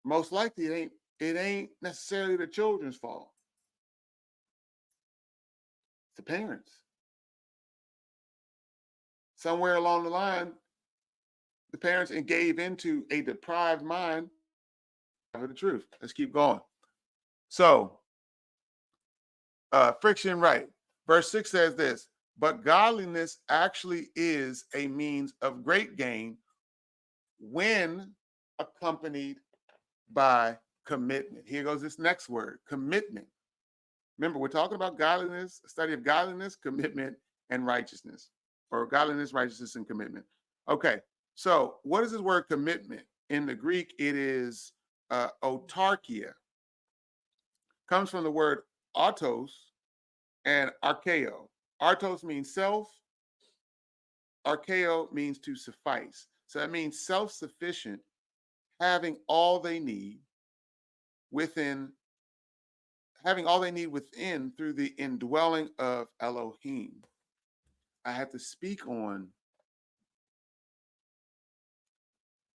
most likely it ain't necessarily the children's fault. the parents. Somewhere along the line, the parents gave into a deprived mind of the truth. Let's keep going. So, friction, right. Verse 6 says this, but godliness actually is a means of great gain when accompanied by commitment. Here goes this next word, commitment. Remember, we're talking about godliness, a study of godliness, commitment, and righteousness, or godliness, righteousness, and commitment. Okay, so what is this word commitment? In the Greek, it is autarkia. Comes from the word autos and archeo. Artos means self, archeo means to suffice. So that means self-sufficient, having all they need within, having all they need within through the indwelling of Elohim. I have to speak on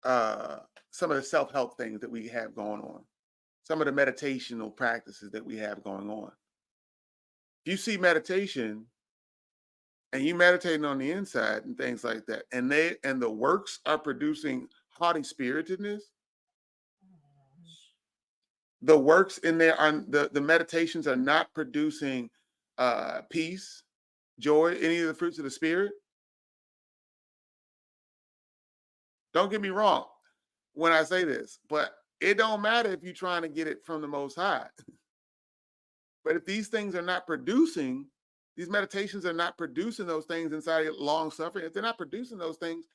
uh, some of the self-help things that we have going on, some of the meditational practices that we have going on. If you see meditation and you meditating on the inside and things like that, and the works are producing haughty spiritedness, the works in there are the meditations are not producing peace, joy, any of the fruits of the spirit. Don't get me wrong when I say this, but it don't matter if you're trying to get it from the Most High. But if these things are not producing, these meditations are not producing those things inside of long suffering, if they're not producing those things,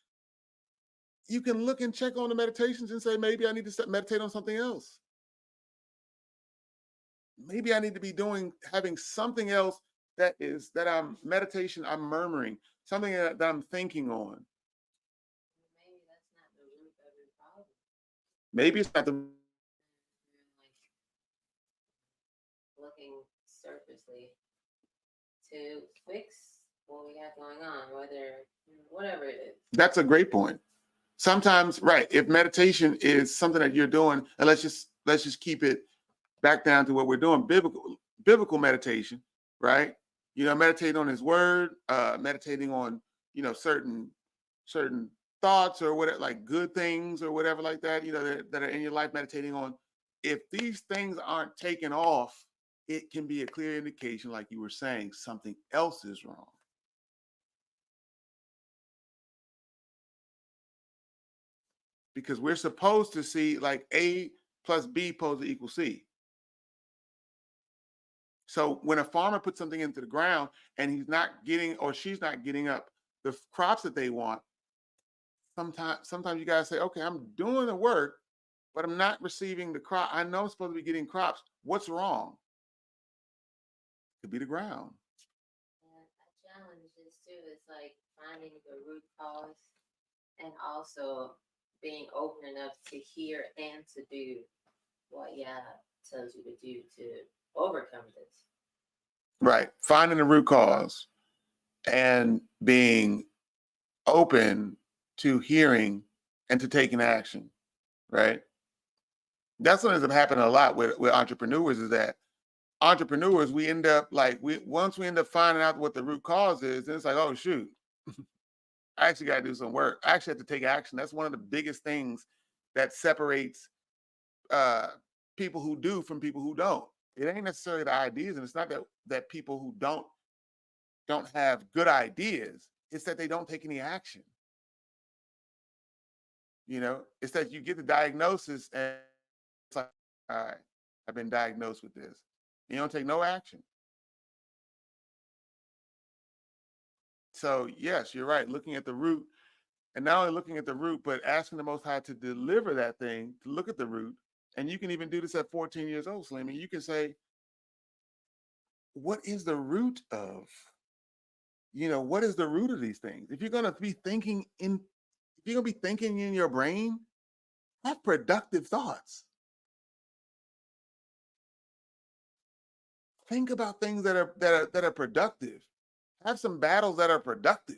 you can look and check on the meditations and say, maybe I need to meditate on something else. Maybe I need to be having something else that I'm meditation, I'm murmuring, something that I'm thinking on. Maybe that's not the root of your problem. Maybe it's not the Like looking surfacely to fix what we have going on, whatever it is. That's a great point. Sometimes, right, if meditation is something that you're doing, and let's just keep it back down to what we're doing, biblical meditation, right? Meditating on his word, meditating on, certain thoughts or whatever, like good things or whatever like that, that are in your life, meditating on. If these things aren't taken off, it can be a clear indication, like you were saying, something else is wrong. Because we're supposed to see like A plus B supposed to equal C. So when a farmer puts something into the ground and he's not getting, or she's not getting up the crops that they want, sometimes you gotta say, okay, I'm doing the work, but I'm not receiving the crop. I know I'm supposed to be getting crops. What's wrong? Could be the ground. And a challenge is too, it's like finding the root cause and also being open enough to hear and to do what Yah tells you to do to overcome this. Right. Finding the root cause and being open to hearing and to taking action. Right. That's what ends up happening a lot with entrepreneurs, is that entrepreneurs, we end up once we end up finding out what the root cause is, then it's like, oh shoot, I actually got to do some work. I actually have to take action. That's one of the biggest things that separates people who do from people who don't. It ain't necessarily the ideas, and it's not that people who don't have good ideas. It's that they don't take any action. It's that you get the diagnosis and it's like, all right, I've been diagnosed with this. You don't take no action. So yes, you're right. Looking at the root, and not only looking at the root, but asking the Most High to deliver that thing, to look at the root. And you can even do this at 14 years old, Slim. You can say, what is the root of? What is the root of these things? If you're gonna be thinking in your brain, have productive thoughts. Think about things that are productive. Have some battles that are productive.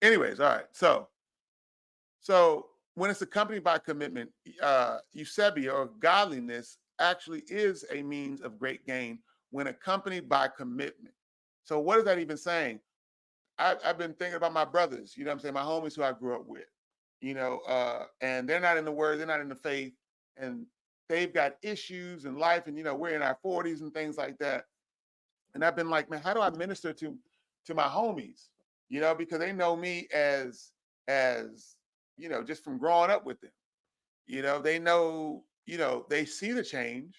Anyways, all right. So when it's accompanied by commitment, eusebia or godliness actually is a means of great gain when accompanied by commitment. So what is that even saying? I've been thinking about my brothers, you know what I'm saying, my homies who I grew up with, and they're not in the word, they're not in the faith, and they've got issues in life, and we're in our 40s and things like that. And I've been like, man, how do I minister to my homies? Because they know me as just from growing up with them. They know, they see the change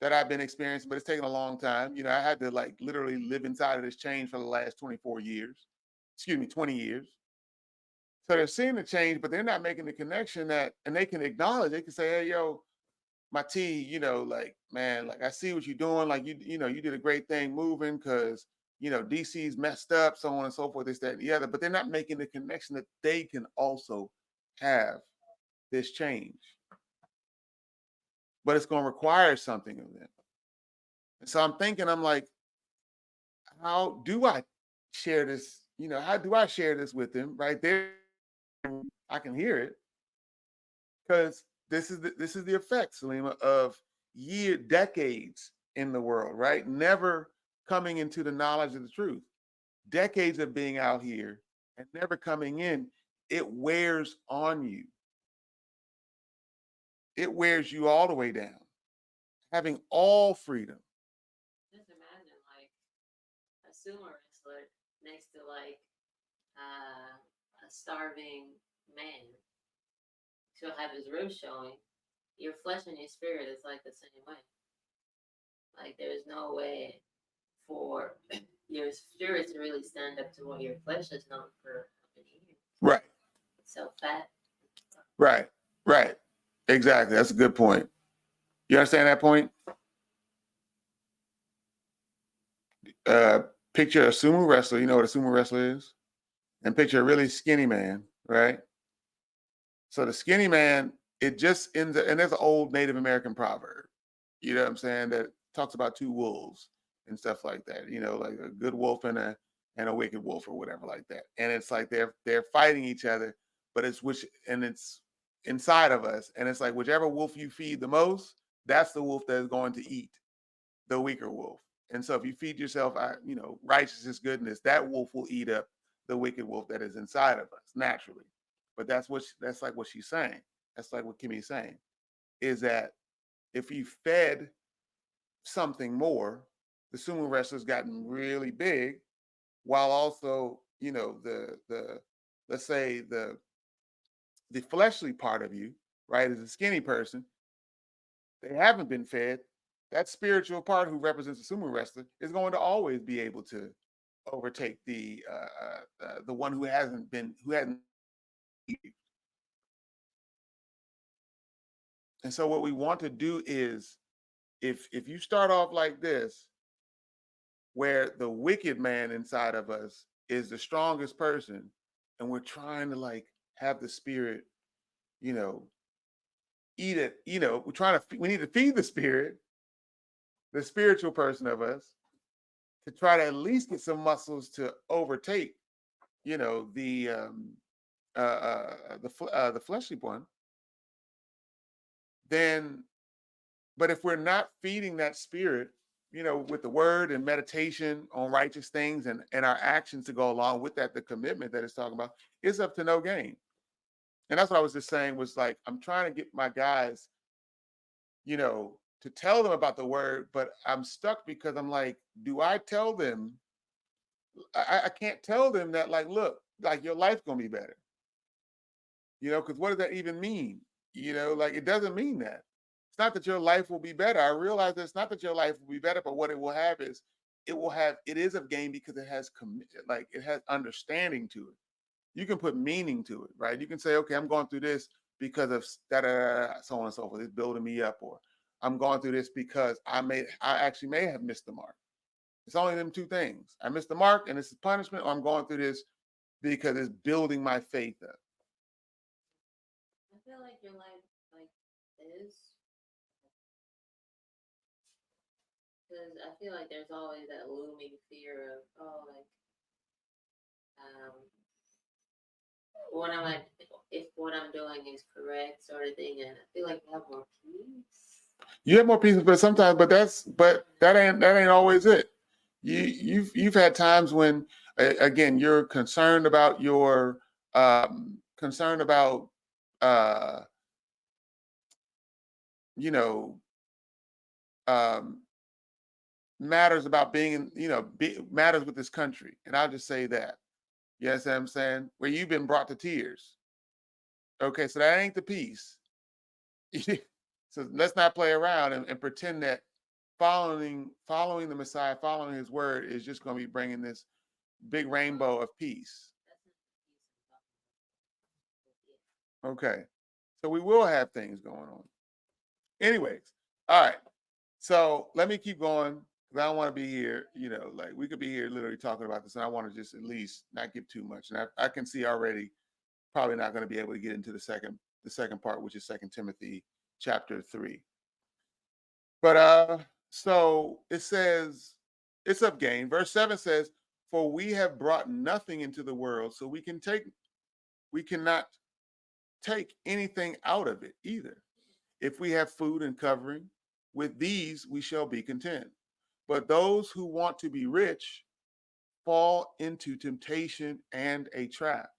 that I've been experiencing, but it's taken a long time. I had to like literally live inside of this change for the last 24 years. Excuse me, 20 years. So they're seeing the change, but they're not making the connection that, and they can acknowledge, they can say, hey, yo, my T, like, man, like I see what you're doing. Like you did a great thing moving because DC's messed up, so on and so forth, this, that, and the other. But they're not making the connection that they can also have this change. But it's going to require something of them. And so I'm thinking, I'm like, how do I share this? How do I share this with them? Right there, I can hear it because this is the effect, Salima, of decades in the world, right? Never coming into the knowledge of the truth. Decades of being out here and never coming in, it wears on you. It wears you all the way down. Having all freedom. Just imagine like a sumo wrestler next to like a starving man. She'll have his ribs showing. Your flesh and your spirit is like the same way. Like there's no way for your spirit to really stand up to what your flesh has known for how many years. Right. It's so fat. Right. Right. Exactly. That's a good point. You understand that point? Uh, Picture a sumo wrestler. You know what a sumo wrestler is? And picture a really skinny man, right? So the skinny man, it just ends up, and there's an old Native American proverb, you know what I'm saying, that talks about two wolves and stuff like that, like a good wolf and a wicked wolf or whatever like that. And it's like they're fighting each other, but it's inside of us. And it's like whichever wolf you feed the most, that's the wolf that is going to eat the weaker wolf. And so if you feed yourself, righteousness, goodness, that wolf will eat up the wicked wolf that is inside of us naturally. But that's like what she's saying. That's like what Kimmy's saying is that if you fed something more, the sumo wrestler's gotten really big, while also the let's say the fleshly part of you, right, as a skinny person, they haven't been fed. That spiritual part who represents the sumo wrestler is going to always be able to overtake the one who hadn't. And so what we want to do is, if you start off like this, where the wicked man inside of us is the strongest person, and we're trying to like have the spirit, you know, eat it, we need to feed the spiritual person of us, to try to at least get some muscles to overtake, the fleshly one. Then, but if we're not feeding that spirit, with the word and meditation on righteous things and our actions to go along with that, the commitment that it's talking about, it's up to no gain. And that's what I was just saying was like, I'm trying to get my guys, to tell them about the word, but I'm stuck because I'm like, do I tell them? I can't tell them that, like, look, like your life's gonna be better. Because what does that even mean? Like it doesn't mean that. It's not that your life will be better. I realize that it's not that your life will be better, but what it will have is it is of gain because it has like it has understanding to it. You can put meaning to it, right? You can say, okay, I'm going through this because of so on and so forth. It's building me up, or I'm going through this because I actually may have missed the mark. It's only them two things. I missed the mark and this is punishment, or I'm going through this because it's building my faith up. I feel like your life like is because I feel like there's always that looming fear of um what am if what I'm doing is correct sort of thing, and I feel like you have more peace. You have more peace, but sometimes, but that ain't always it. You've had times when again you're concerned about uh, you know um, matters about being in, matters with this country, and I'll just say that. Yes, I'm saying where you've been brought to tears. Okay, so that ain't the peace. So let's not play around and pretend that following the Messiah, following His word is just going to be bringing this big rainbow of peace. Okay, so we will have things going on. Anyways, all right. So let me keep going because I don't want to be here. Like we could be here literally talking about this, and I want to just at least not give too much. And I can see already probably not going to be able to get into the second part, which is 2 Timothy chapter 3. But so it says, it's up gain. Verse 7 says, "For we have brought nothing into the world, so we cannot take anything out of it either. If we have food and covering, with these we shall be content. But those who want to be rich fall into temptation and a trap,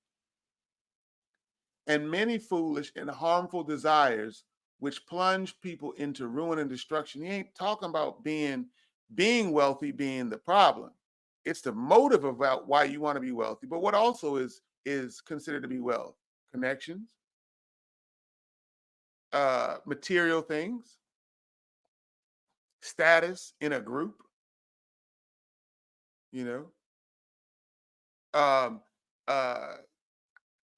and many foolish and harmful desires which plunge people into ruin and destruction." He ain't talking about being wealthy being the problem. It's the motive about why you want to be wealthy. But what also is considered to be wealth? Connections, material things, status in a group, you know. Uh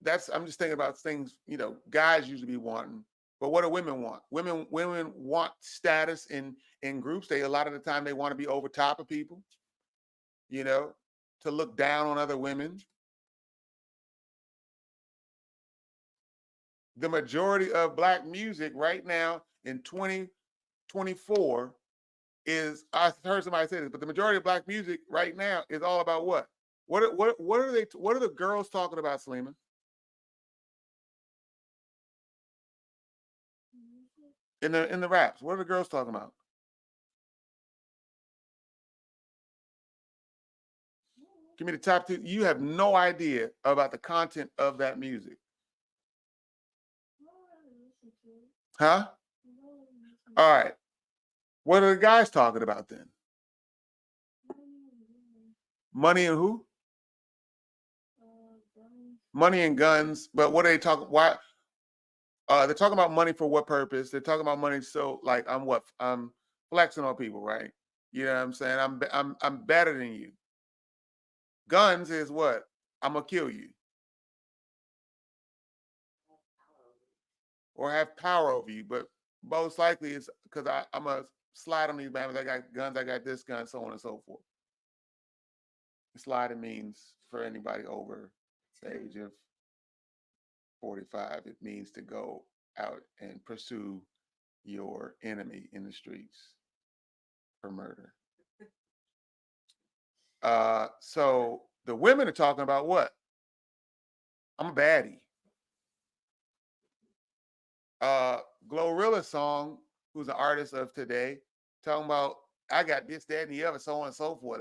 that's I'm just thinking about things, guys usually be wanting. But what do women want? Women want status in groups. They a lot of the time they want to be over top of people, you know, to look down on other women. The majority of black music right now in 2024 is, I heard somebody say this, but the majority of black music right now is all about what? What are the girls talking about, Salima? In the raps, what are the girls talking about? Give me the top two. You have no idea about the content of that music. Huh? All right. What are the guys talking about then? Money and who? Money and guns. But what are they talking? Why? They're talking about money for what purpose? They're talking about money. So like, I'm flexing on people, right? You know what I'm saying? I'm better than you. Guns is what? I'm gonna kill you or have power over you. But most likely it's because I'm a slide on these banners. I got guns. I got this gun, so on and so forth. Sliding means for anybody over the age of 45, it means to go out and pursue your enemy in the streets for murder. So the women are talking about what? I'm a baddie. Glorilla's song, who's an artist of today, talking about I got this, that, and the other, so on and so forth.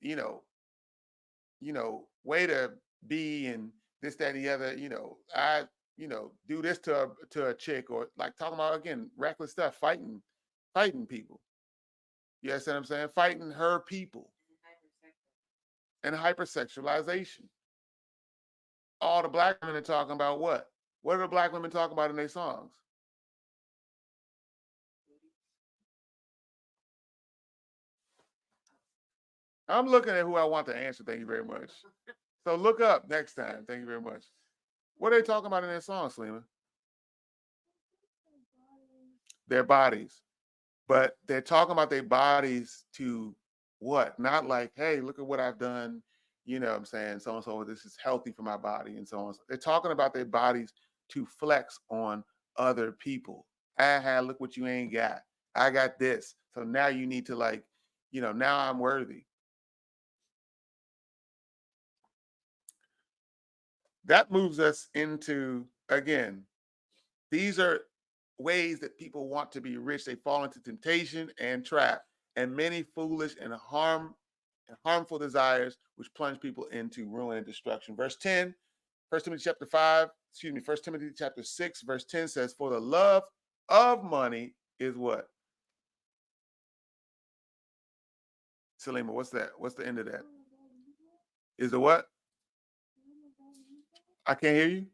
You know, way to be and this, that, and the other. Do this to a chick, or like talking about again reckless stuff, fighting people. You understand what I'm saying? Fighting her people and hypersexualization. All the black women are talking about what? What are the black women talking about in their songs? I'm looking at who I want to answer. Thank you very much. So look up next time. Thank you very much. What are they talking about in their songs, Selena? Their bodies. But they're talking about their bodies to what? Not like, hey, look at what I've done. You know what I'm saying? So and so, this is healthy for my body, and so on. They're talking about their bodies to flex on other people. Look what you ain't got. I got this. So now you need to like, now I'm worthy. That moves us into, again, these are ways that people want to be rich, they fall into temptation and trap, and many foolish and harmful desires, which plunge people into ruin and destruction. Verse 10, 1 Timothy chapter 5, excuse me, 1 Timothy chapter 6, verse 10 says, for the love of money is what? Salima, what's that? What's the end of that? Is the what? I can't hear you.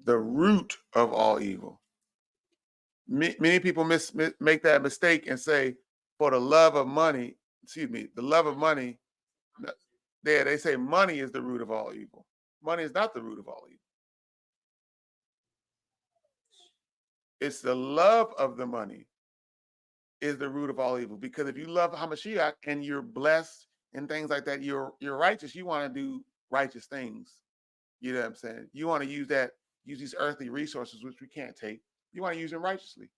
The root of all evil. Many people make that mistake and say, for the love of money, excuse me, the love of money, they say money is the root of all evil. Money is not the root of all evil. It's the love of the money is the root of all evil. Because if you love Hamashiach and you're blessed and things like that, you're righteous, you want to do righteous things. You know what I'm saying? You want to use these earthly resources, which we can't take. You want to use them righteously.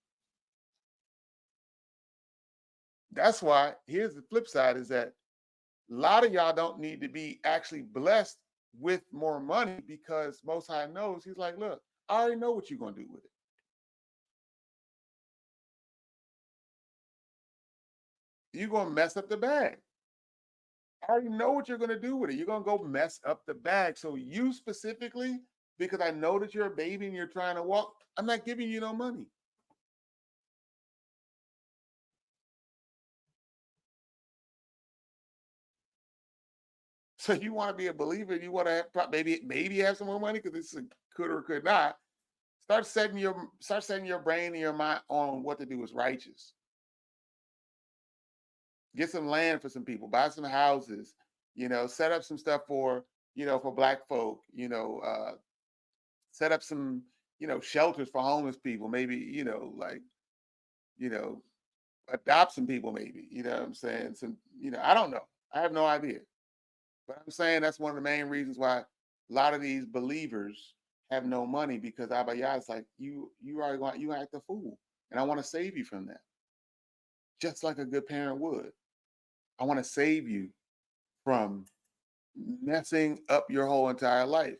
That's why, here's the flip side, is that a lot of y'all don't need to be actually blessed with more money, because Most High knows, he's like, look, I already know what you're going to do with it. You're going to mess up the bag. I already know what you're going to do with it. You're going to go mess up the bag. So you specifically, because I know that you're a baby and you're trying to walk, I'm not giving you no money. So you want to be a believer, you want to have, maybe have some more money, because this is could or could not. Start setting your brain and your mind on what to do is righteous. Get some land for some people, buy some houses, set up some stuff for Black folk, set up some, shelters for homeless people, maybe, you know, adopt some people, maybe, you know what I'm saying? I don't know. I have no idea. But I'm saying that's one of the main reasons why a lot of these believers have no money, because Abba Yah is like, you act a fool. And I want to save you from that. Just like a good parent would. I want to save you from messing up your whole entire life.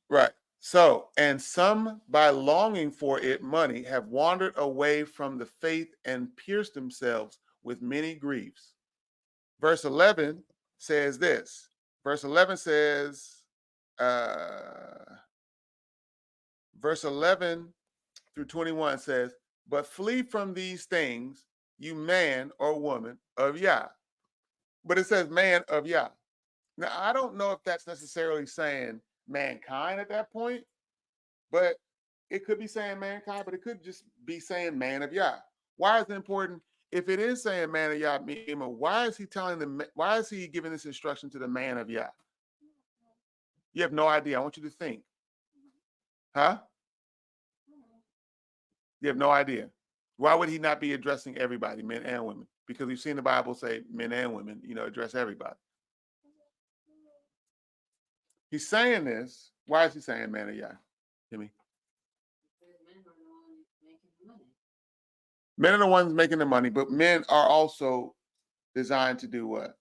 Right. So, and some by longing for it money have wandered away from the faith and pierced themselves with many griefs. Verse 11 says this. Verse 11 says, verse 11 through 21 says, but flee from these things, you man or woman of Yah. But it says man of Yah. Now, I don't know if that's necessarily saying mankind at that point, but it could be saying mankind, but it could just be saying man of Yah. Why is it important? If it is saying man of Yah, why is he why is he giving this instruction to the man of Yah? You have no idea. I want you to think. Huh? You have no idea. Why would he not be addressing everybody, men and women? Because we've seen the Bible say men and women, address everybody. He's saying this. Why is he saying man of Yah? Jimmy? Men are the ones making the money, but men are also designed to do what?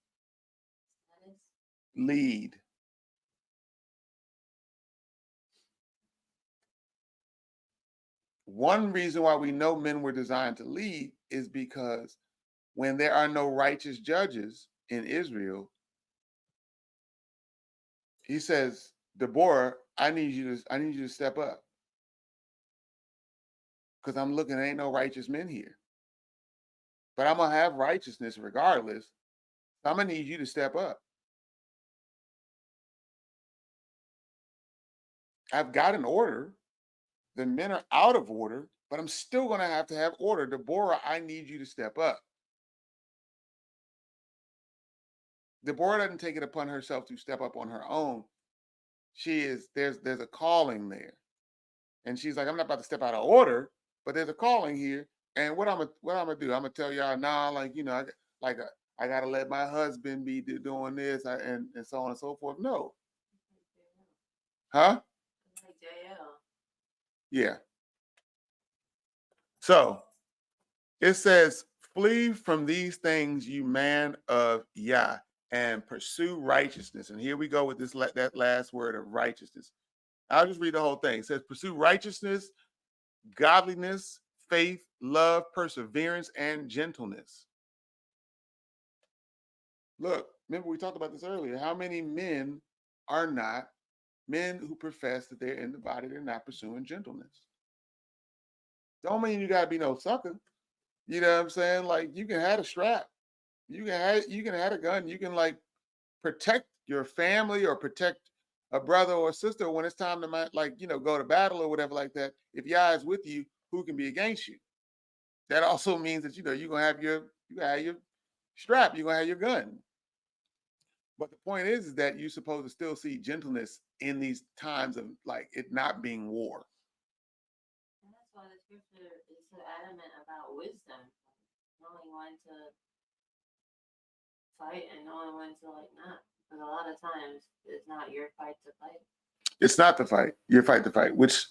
Lead. One reason why we know men were designed to lead is because when there are no righteous judges in Israel, he says, Deborah, I need you to step up. Because I'm looking, there ain't no righteous men here. But I'm gonna have righteousness regardless. I'm gonna need you to step up. I've got an order. The men are out of order, but I'm still gonna have to have order. Deborah, I need you to step up. Deborah doesn't take it upon herself to step up on her own. There's a calling there. And she's like, I'm not about to step out of order, but there's a calling here. And what I'm gonna do? I'm gonna tell y'all, nah, I gotta let my husband be doing this, and so on and so forth. No. Huh? Yeah. So it says, flee from these things, you man of Yah. and pursue righteousness. And here we go with that last word of righteousness. I'll just read the whole thing. It says, pursue righteousness, godliness, faith, love, perseverance, and gentleness. Look, remember we talked about this earlier. How many men are not men who profess that they're in the body, they're not pursuing gentleness? Don't mean you gotta be no sucker. You know what I'm saying? Like you can have a strap, you can have a gun, you can like protect your family or protect a brother or a sister when it's time to go to battle or whatever like that. If Yah is with you, who can be against you? That also means that you're gonna have your strap, you're gonna have your gun. But the point is that you're supposed to still see gentleness in these times of like it not being war. And that's why the scripture is so adamant about wisdom, knowing when to fight and knowing when to like not. Because a lot of times it's not your fight to fight. It's not the fight, your fight to fight. Which,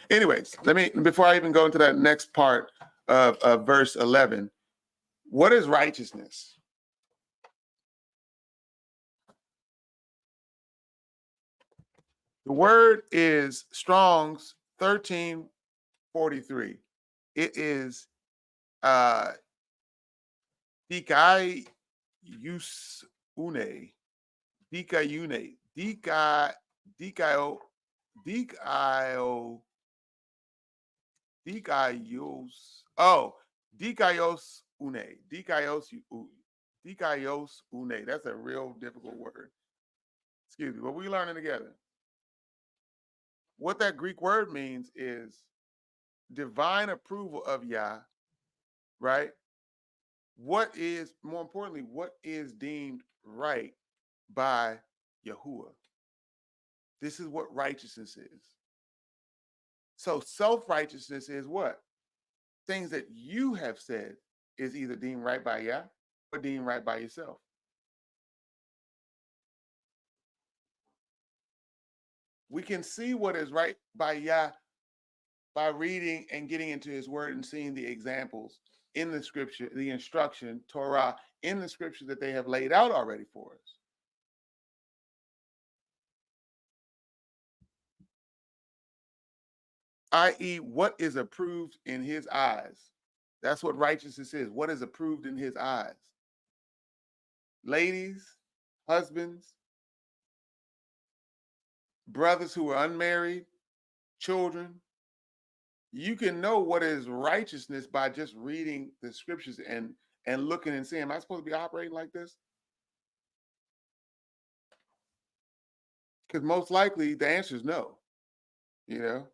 anyways, before I even go into that next part of verse 11, what is righteousness? The word is Strong's 1343. It is dikaiusune, dikaiune, dikaio, dikaios, dikaios une, dikaios une. That's a real difficult word. Excuse me, but we learning together. What that Greek word means is divine approval of Yah, right? What is, more importantly, what is deemed right by Yahuwah? This is what righteousness is. So self-righteousness is what? Things that you have said is either deemed right by Yah or deemed right by yourself. We can see what is right by Yah by reading and getting into his word and seeing the examples in the scripture, the instruction, Torah, in the scripture that they have laid out already for us. I.e., what is approved in his eyes. That's what righteousness is. What is approved in his eyes. Ladies, husbands, brothers who are unmarried, children, you can know what is righteousness by just reading the scriptures and looking and saying, am I supposed to be operating like this? Because most likely the answer is no, you know?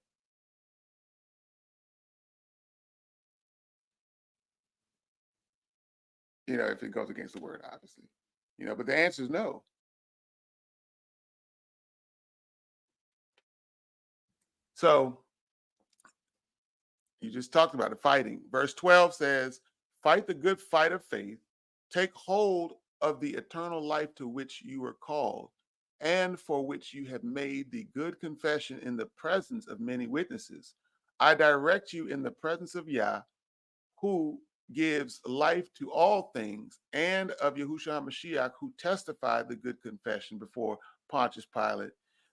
You know, if it goes against the word, obviously. You know, but the answer is no. So you just talked about it, fighting. Verse 12 says, fight the good fight of faith, take hold of the eternal life to which you were called, and for which you have made the good confession in the presence of many witnesses. I direct you in the presence of Yah, who gives life to all things, and of Yahushua HaMashiach, who testified the good confession before Pontius Pilate,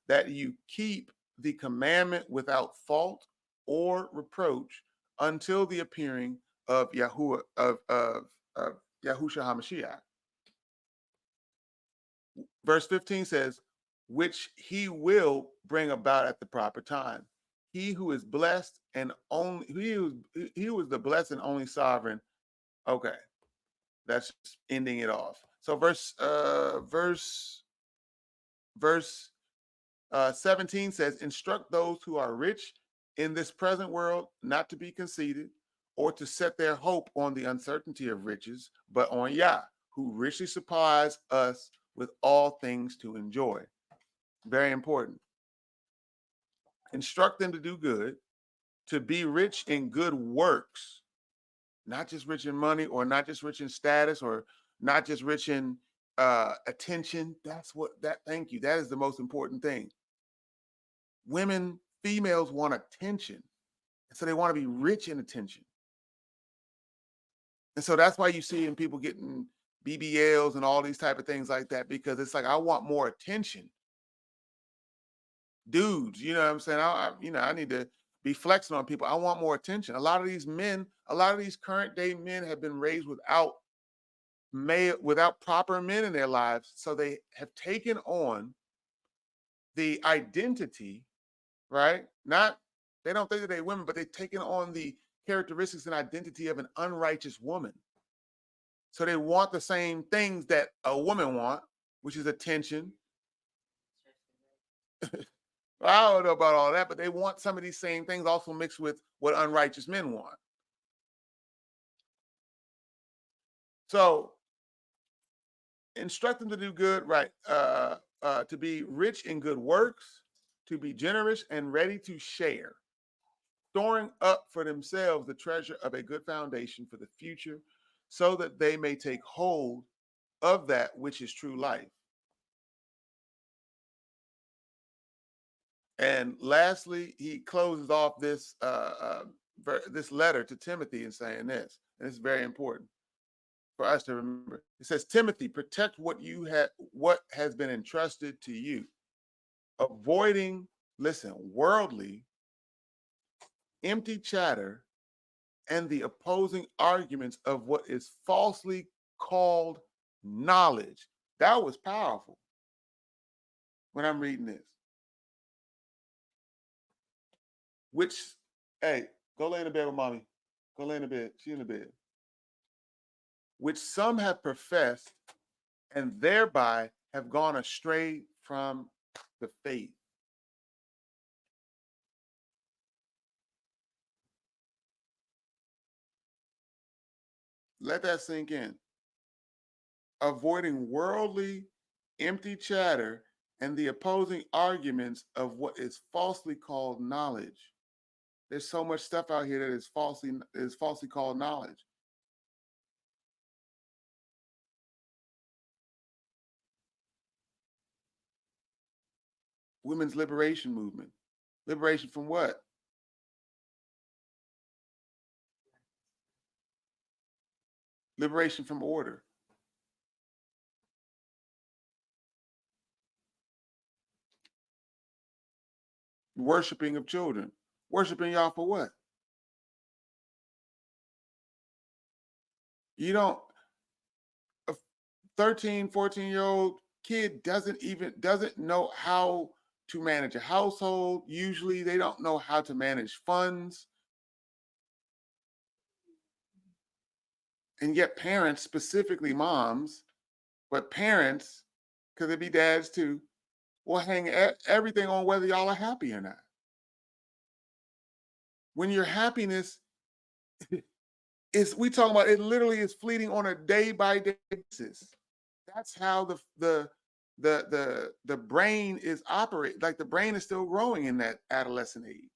that you keep the commandment without fault or reproach until the appearing of Yahuwah of Yahushua HaMashiach. Verse 15 says, which he will bring about at the proper time. He who is blessed and only he was the blessed and only sovereign. Okay, that's ending it off. So verse 17 says, instruct those who are rich in this present world not to be conceited or to set their hope on the uncertainty of riches, but on Yah, who richly supplies us with all things to enjoy. Very important. Instruct them to do good, to be rich in good works, not just rich in money or not just rich in status or not just rich in attention. Thank you. That is the most important thing. Women, females want attention. And so they want to be rich in attention. And so that's why you see in people getting, BBLs and all these type of things like that, because it's like I want more attention. Dudes, you know what I'm saying? I need to be flexing on people. I want more attention. A lot of these men, a lot of these current day men have been raised without proper men in their lives, so they have taken on the identity, right? Not They don't think that they're women, but they've taken on the characteristics and identity of an unrighteous woman. So they want the same things that a woman want, which is attention. I don't know about all that, but they want some of these same things also mixed with what unrighteous men want. So instruct them to do good, right? To be rich in good works, to be generous and ready to share, storing up for themselves the treasure of a good foundation for the future, so that they may take hold of that which is true life. And lastly, he closes off this letter to Timothy in saying this, and it's very important for us to remember. It says, Timothy, protect what has been entrusted to you, avoiding, listen, worldly, empty chatter, and the opposing arguments of what is falsely called knowledge. That was powerful when I'm reading this. Which, hey, go lay in the bed with mommy. Go lay in the bed. She in the bed. Which some have professed and thereby have gone astray from the faith. Let that sink in. Avoiding worldly, empty chatter and the opposing arguments of what is falsely called knowledge. There's so much stuff out here that is falsely called knowledge. Women's liberation movement. Liberation from what? Liberation from order. Worshiping of children. Worshiping y'all for what? You don't, a 13, 14-year-old kid doesn't know how to manage a household. Usually they don't know how to manage funds. And yet parents, specifically moms, but parents, because it be dads too, will hang everything on whether y'all are happy or not. When your happiness we talking about, it literally is fleeting on a day by day basis. That's how the brain is operating. Like the brain is still growing in that adolescent age.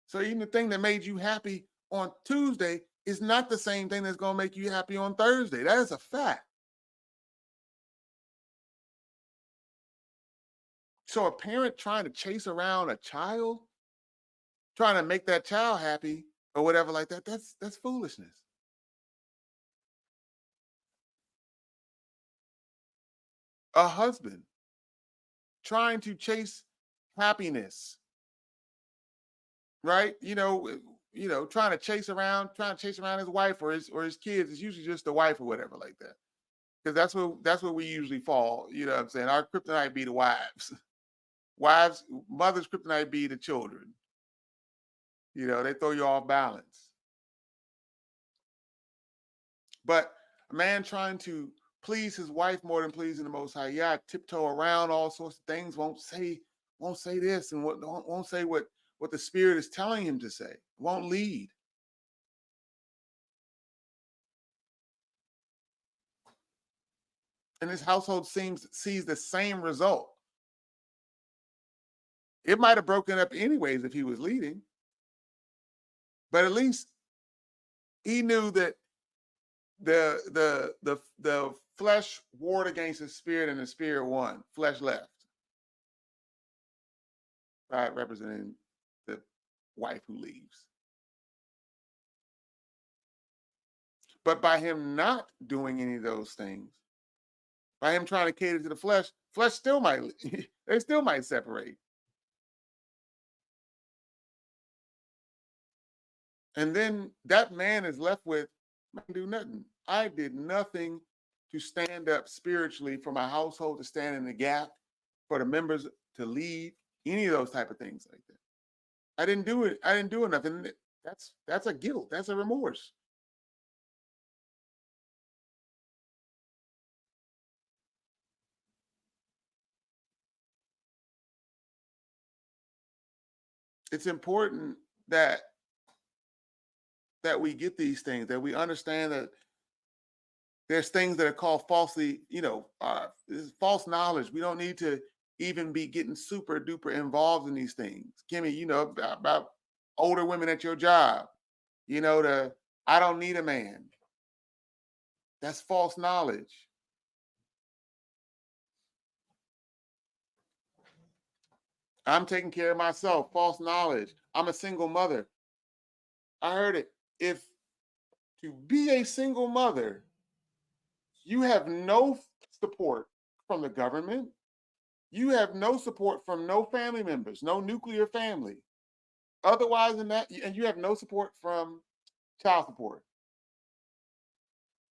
So even the thing that made you happy on Tuesday is not the same thing that's going to make you happy on Thursday. That is a fact. So a parent trying to chase around a child, trying to make that child happy or whatever like that, that's foolishness. A husband trying to chase happiness, right? Trying to chase around his wife or his kids. It's usually just the wife or whatever like that. Because that's where we usually fall. You know what I'm saying? Our kryptonite be the wives. Wives, mothers' kryptonite be the children. They throw you off balance. But a man trying to please his wife more than pleasing the Most High, yeah, tiptoe around all sorts of things, won't say this and won't say what the Spirit is telling him to say, won't lead. And his household sees the same result. It might have broken up anyways if he was leading, but at least he knew that the flesh warred against the spirit and the spirit won. Flesh left. Right, representing the wife who leaves. But by him not doing any of those things, by him trying to cater to the flesh still might they still might separate. And then that man is left with, I didn't do nothing. I did nothing to stand up spiritually for my household, to stand in the gap, for the members to lead, any of those type of things like that. I didn't do it. I didn't do enough. And that's a guilt. That's a remorse. It's important that we get these things, that we understand that there's things that are called falsely, this is false knowledge. We don't need to even be getting super duper involved in these things. Kimmy, about older women at your job, the I don't need a man. That's false knowledge. I'm taking care of myself. False knowledge. I'm a single mother. I heard it. If to be a single mother, you have no support from the government. You have no support from no family members, no nuclear family. Otherwise than that, and you have no support from child support.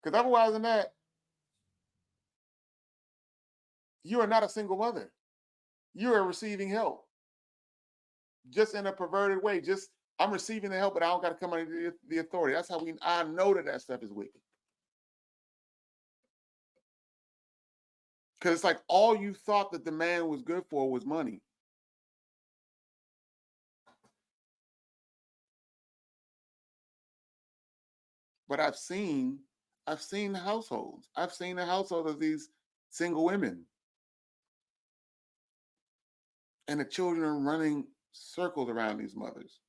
Because otherwise than that, you are not a single mother. You are receiving help. Just in a perverted way. Just I'm receiving the help, but I don't got to come under the authority. That's how I know that stuff is wicked. Because it's like all you thought that the man was good for was money. But I've seen households. I've seen the household of these single women. And the children are running circles around these mothers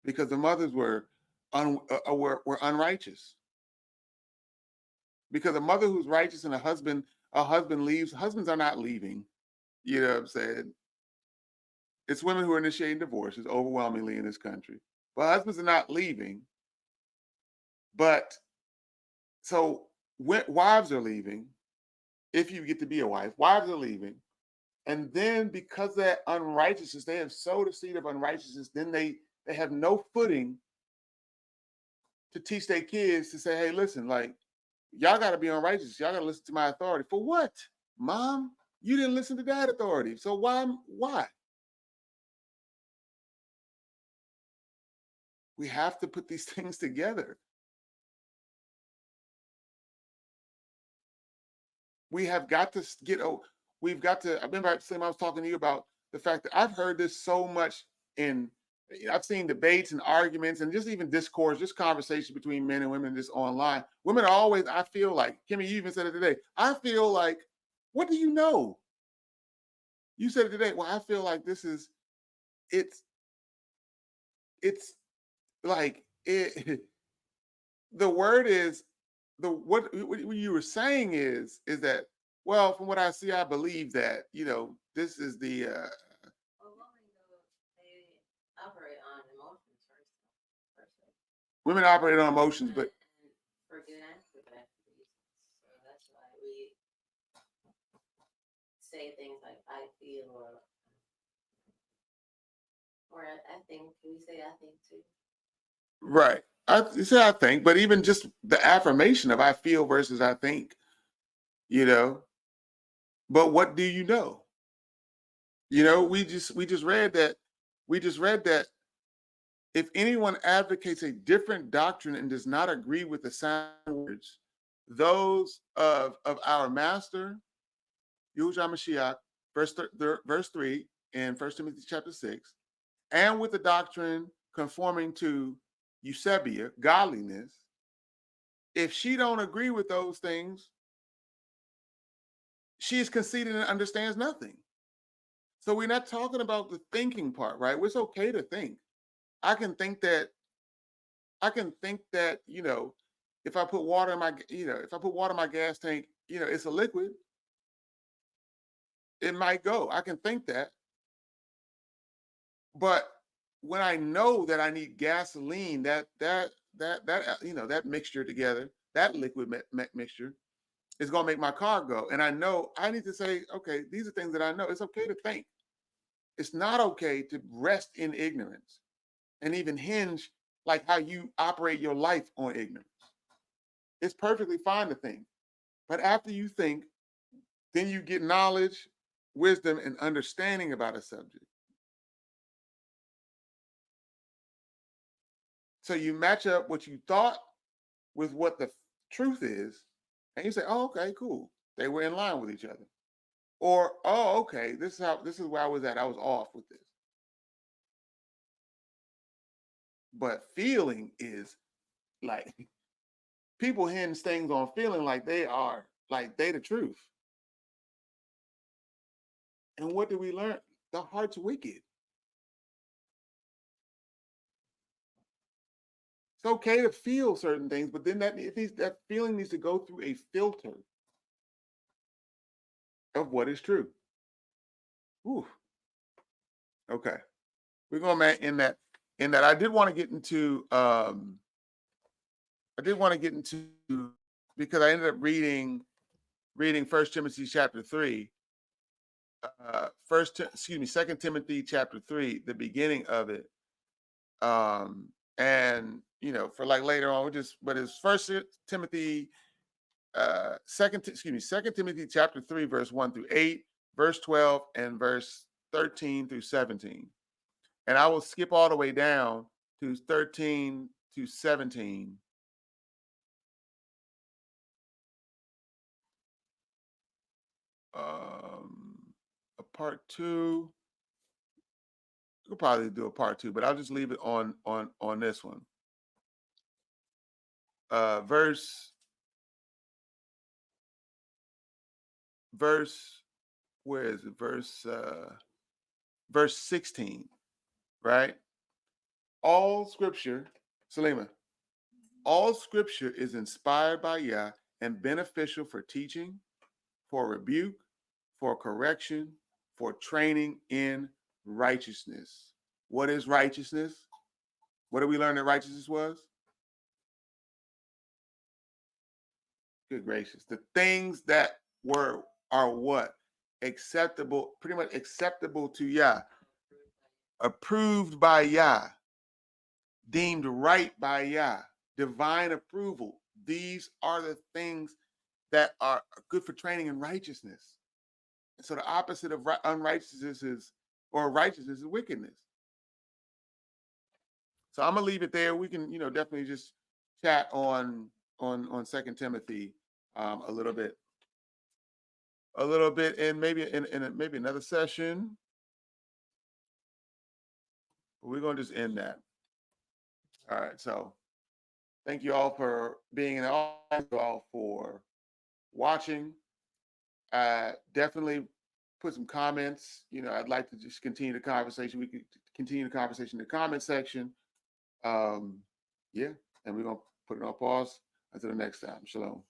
because the mothers were unrighteous. Because a mother who's righteous and a husband leaves, husbands are not leaving. You know what I'm saying? It's women who are initiating divorces overwhelmingly in this country. But husbands are not leaving. But so wives are leaving. If you get to be a wife, wives are leaving. And then because of that unrighteousness, they have sowed a seed of unrighteousness, then they have no footing to teach their kids to say, hey, listen, like, y'all got to be unrighteous. Y'all got to listen to my authority. For what? Mom, you didn't listen to that authority. So why? We have to put these things together. We have got to I remember I was talking to you about the fact that I've heard this so much I've seen debates and arguments and just even discourse, just conversation between men and women just online. Women are always, I feel like, Kimmy, you even said it today. I feel like, what do you know? You said it today. Well, I feel like it's like it. The word is what you were saying is that, well, from what I see, I believe that this is the. Well, they operate on emotions first. Women operate on emotions, but for good and for bad reasons. So that's why we say things like I feel or I think. Can we say I think too? right. I say I think, but even just the affirmation of I feel versus I think, but what do you know? We just read that if anyone advocates a different doctrine and does not agree with the sound words, those of our master, Yahushua Mashiach, verse 3 in 1 Timothy chapter 6, and with the doctrine conforming to Eusebia, godliness, if she don't agree with those things, she is conceited and understands nothing. So we're not talking about the thinking part, right? It's okay to think. I can think that, if I put water in my gas tank, it's a liquid. It might go. I can think that. But when I know that I need gasoline, that mixture together, that liquid mixture is going to make my car go. And I know I need to say, okay, these are things that I know. It's okay to think. It's not okay to rest in ignorance and even hinge like how you operate your life on ignorance. It's perfectly fine to think. But after you think, then you get knowledge, wisdom, and understanding about a subject. So you match up what you thought with what the truth is, and you say, "Oh, okay, cool. They were in line with each other." Or, "Oh, okay, this is where I was at. I was off with this." But feeling is like people hinge things on feeling like they the truth. And what do we learn? The heart's wicked. It's okay to feel certain things, but then that feeling needs to go through a filter of what is true. Ooh, okay. We're going to in that I did want to get into because I ended up reading First Timothy chapter 3, Second Timothy chapter 3, the beginning of it. And for like later on, but it's First Timothy Second Timothy chapter 3, verse 1 through 8, verse 12, and verse 13 through 17. And I will skip all the way down to 13 to 17. A part two. We'll probably do a part two, but I'll just leave it on this one. Verse where is it? Verse 16, right? All scripture, Salima, all scripture is inspired by Yah and beneficial for teaching, for rebuke, for correction, for training in righteousness. What is righteousness? What did we learn that righteousness was? Good gracious. The things that are what? Acceptable, pretty much acceptable to Yah, approved by Yah, deemed right by Yah, divine approval. These are the things that are good for training in righteousness. So the opposite of unrighteousness righteousness is wickedness. So I'm gonna leave it there. We can, definitely just chat on Second Timothy a little bit, and maybe maybe another session. But we're gonna just end that. All right. So thank you all for being in the audience, thank you all for watching. Definitely put some comments. I'd like to just continue the conversation. We could continue the conversation in the comment section. Yeah, and we're gonna put it on pause until the next time. Shalom.